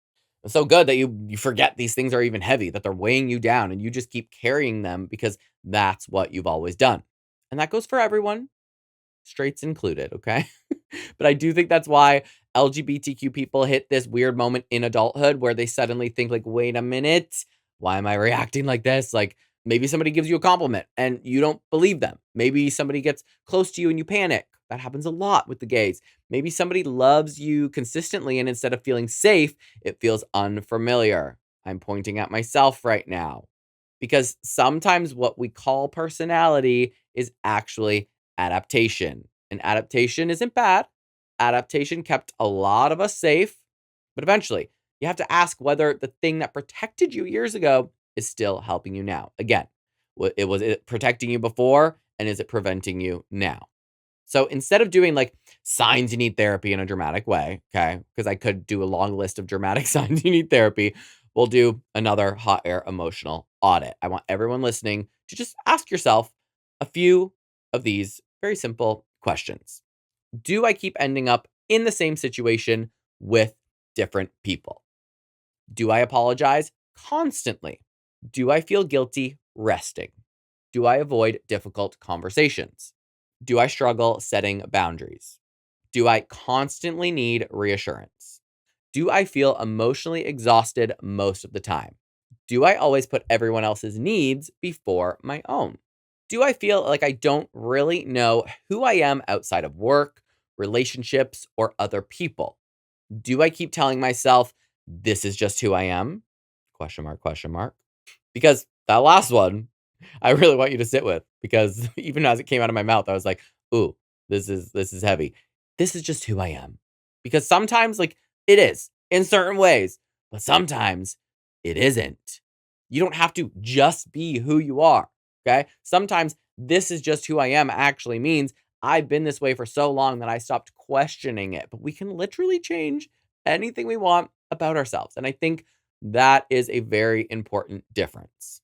It's so good that you forget these things are even heavy, that they're weighing you down and you just keep carrying them because that's what you've always done. And that goes for everyone, straights included, okay? But I do think that's why LGBTQ people hit this weird moment in adulthood where they suddenly think like, "Wait a minute, why am I reacting like this?" Like maybe somebody gives you a compliment and you don't believe them. Maybe somebody gets close to you and you panic. That happens a lot with the gays. Maybe somebody loves you consistently and instead of feeling safe, it feels unfamiliar. I'm pointing at myself right now because sometimes what we call personality is actually adaptation. And adaptation isn't bad. Adaptation kept a lot of us safe, but eventually you have to ask whether the thing that protected you years ago is still helping you now. Again, was it protecting you before, and is it preventing you now? So instead of doing like signs you need therapy in a dramatic way, okay, because I could do a long list of dramatic signs you need therapy, we'll do another hot air emotional audit. I want everyone listening to just ask yourself a few of these very simple questions. Do I keep ending up in the same situation with different people? Do I apologize constantly? Do I feel guilty resting? Do I avoid difficult conversations? Do I struggle setting boundaries? Do I constantly need reassurance? Do I feel emotionally exhausted most of the time? Do I always put everyone else's needs before my own? Do I feel like I don't really know who I am outside of work, relationships, or other people? Do I keep telling myself this is just who I am? Question mark, question mark. Because that last one, I really want you to sit with because even as it came out of my mouth, I was like, "Ooh, this is heavy." This is just who I am. Because sometimes like it is in certain ways, but sometimes it isn't. You don't have to just be who you are, okay? Sometimes this is just who I am actually means I've been this way for so long that I stopped questioning it. But we can literally change anything we want about ourselves. And I think that is a very important difference.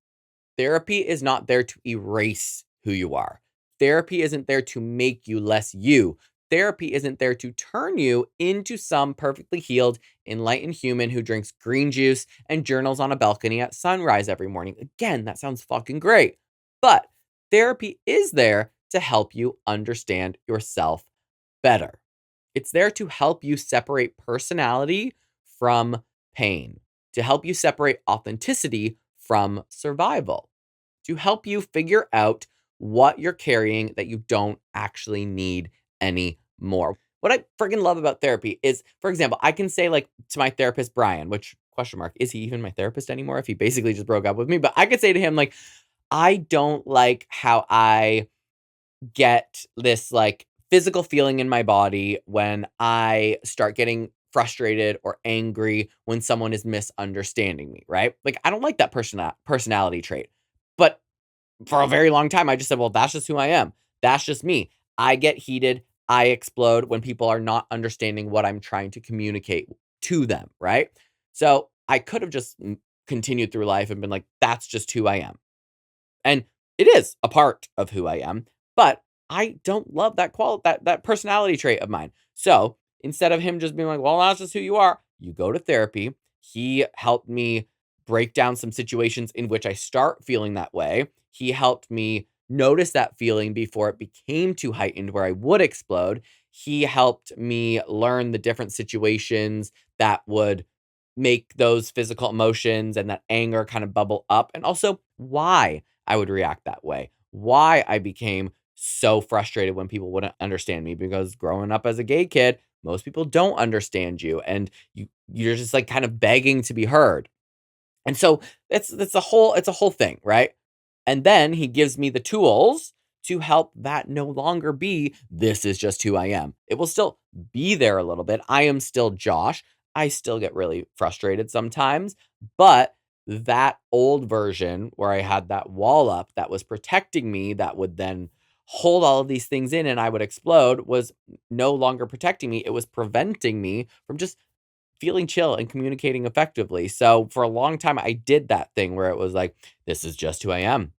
Therapy is not there to erase who you are. Therapy isn't there to make you less you. Therapy isn't there to turn you into some perfectly healed, enlightened human who drinks green juice and journals on a balcony at sunrise every morning. Again, that sounds fucking great. But therapy is there to help you understand yourself better. It's there to help you separate personality from pain, to help you separate authenticity from survival, to help you figure out what you're carrying that you don't actually need anymore. What I freaking love about therapy is, for example, I can say like to my therapist, Brian, which question mark, is he even my therapist anymore if he basically just broke up with me? But I could say to him, like, I don't like how I get this like physical feeling in my body when I start getting frustrated or angry when someone is misunderstanding me, right? Like I don't like that personality trait. But for a very long time I just said, well, that's just who I am. That's just me. I get heated, I explode when people are not understanding what I'm trying to communicate to them, right? So I could have just continued through life and been like, that's just who I am. And it is a part of who I am, but I don't love that personality trait of mine. So, instead of him just being like, "Well, that's just who you are," you go to therapy. He helped me break down some situations in which I start feeling that way. He helped me notice that feeling before it became too heightened where I would explode. He helped me learn the different situations that would make those physical emotions and that anger kind of bubble up, and also why I would react that way. Why I became so frustrated when people wouldn't understand me, because growing up as a gay kid, most people don't understand you and you're just like kind of begging to be heard. And so it's a whole thing, right? And then he gives me the tools to help that no longer be, this is just who I am. It will still be there a little bit. I am still Josh. I still get really frustrated sometimes, but that old version where I had that wall up that was protecting me, that would then hold all of these things in and I would explode, was no longer protecting me. It was preventing me from just feeling chill and communicating effectively. So for a long time, I did that thing where it was like, this is just who I am.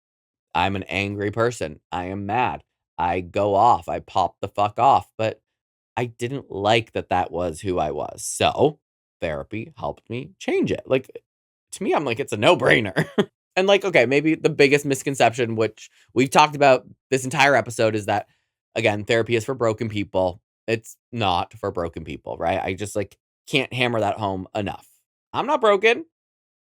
I'm an angry person. I am mad. I go off. I pop the fuck off. But I didn't like that that was who I was. So therapy helped me change it. Like to me, I'm like, it's a no brainer. And like, okay, maybe the biggest misconception, which we've talked about this entire episode, is that again, therapy is for broken people. It's not for broken people, right? I just like can't hammer that home enough. I'm not broken.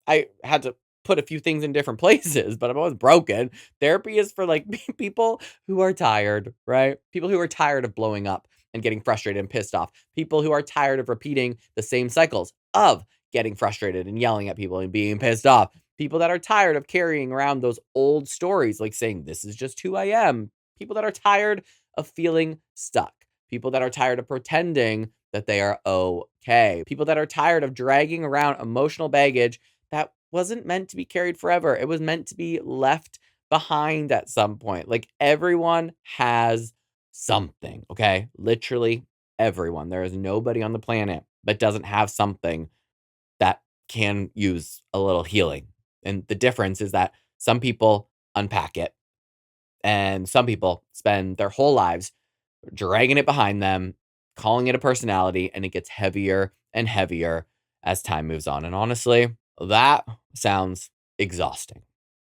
I had to put a few things in different places, but I'm always broken. Therapy is for like people who are tired, right? People who are tired of blowing up and getting frustrated and pissed off. People who are tired of repeating the same cycles of getting frustrated and yelling at people and being pissed off. People that are tired of carrying around those old stories, like saying, this is just who I am. People that are tired of feeling stuck. People that are tired of pretending that they are okay. People that are tired of dragging around emotional baggage that wasn't meant to be carried forever. It was meant to be left behind at some point. Like everyone has something, okay? Literally everyone. There is nobody on the planet that doesn't have something that can use a little healing. And the difference is that some people unpack it and some people spend their whole lives dragging it behind them, calling it a personality, and it gets heavier and heavier as time moves on. And honestly, that sounds exhausting.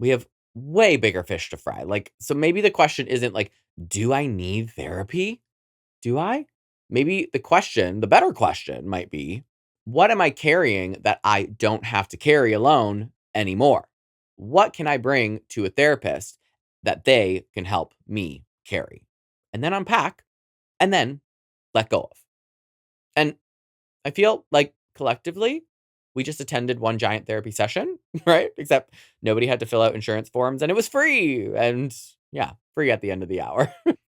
We have way bigger fish to fry. Like, so maybe the question isn't like, do I need therapy? Do I? Maybe the better question might be, what am I carrying that I don't have to carry alone anymore? What can I bring to a therapist that they can help me carry? And then unpack and then let go of. And I feel like collectively, we just attended one giant therapy session, right? Except nobody had to fill out insurance forms and it was free. And yeah, free at the end of the hour.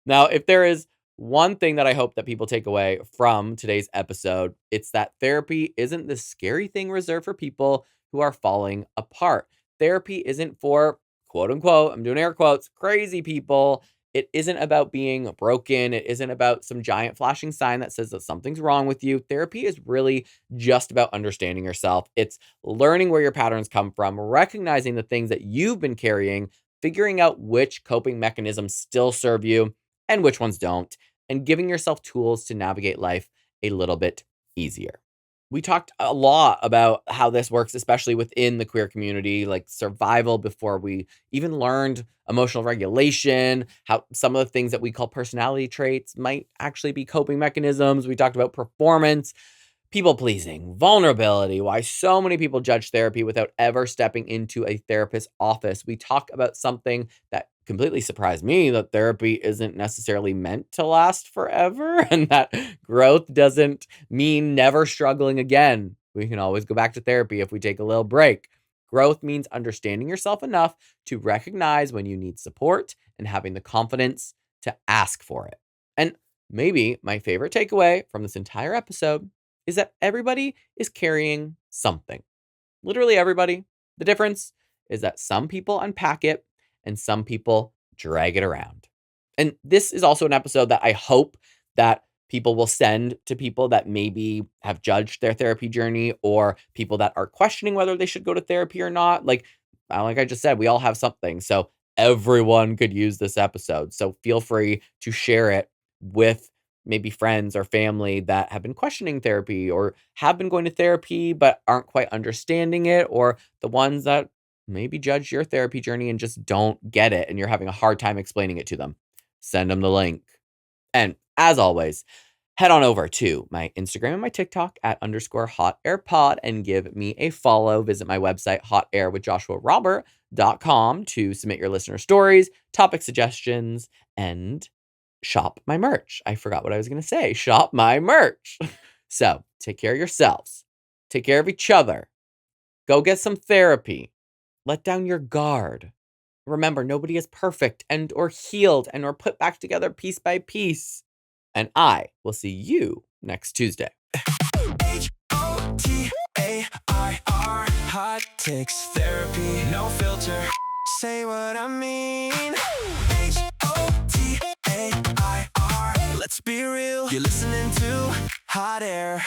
Now, if there is one thing that I hope that people take away from today's episode, it's that therapy isn't the scary thing reserved for people who are falling apart. Therapy isn't for quote unquote, I'm doing air quotes, crazy people. It isn't about being broken. It isn't about some giant flashing sign that says that something's wrong with you. Therapy is really just about understanding yourself. It's learning where your patterns come from, recognizing the things that you've been carrying, figuring out which coping mechanisms still serve you and which ones don't, and giving yourself tools to navigate life a little bit easier. We talked a lot about how this works, especially within the queer community, like survival before we even learned emotional regulation, how some of the things that we call personality traits might actually be coping mechanisms. We talked about performance, people pleasing, vulnerability, why so many people judge therapy without ever stepping into a therapist's office. We talk about something that completely surprised me that therapy isn't necessarily meant to last forever and that growth doesn't mean never struggling again. We can always go back to therapy if we take a little break. Growth means understanding yourself enough to recognize when you need support and having the confidence to ask for it. And maybe my favorite takeaway from this entire episode is that everybody is carrying something. Literally everybody. The difference is that some people unpack it and some people drag it around. And this is also an episode that I hope that people will send to people that maybe have judged their therapy journey or people that are questioning whether they should go to therapy or not. Like I just said, we all have something. So everyone could use this episode. So feel free to share it with maybe friends or family that have been questioning therapy or have been going to therapy but aren't quite understanding it, or the ones that maybe judge your therapy journey and just don't get it and you're having a hard time explaining it to them. Send them the link. And as always, head on over to my Instagram and my TikTok at _hotairpod and give me a follow. Visit my website, hotairwithjoshuarobert.com, to submit your listener stories, topic suggestions, and shop my merch. I forgot what I was going to say. Shop my merch. So take care of yourselves. Take care of each other. Go get some therapy. Let down your guard. Remember, nobody is perfect and or healed and or put back together piece by piece. And I will see you next Tuesday. HOTAIR, hot takes therapy, no filter. Say what I mean. HOTAIR, let's be real. You're listening to Hot Air.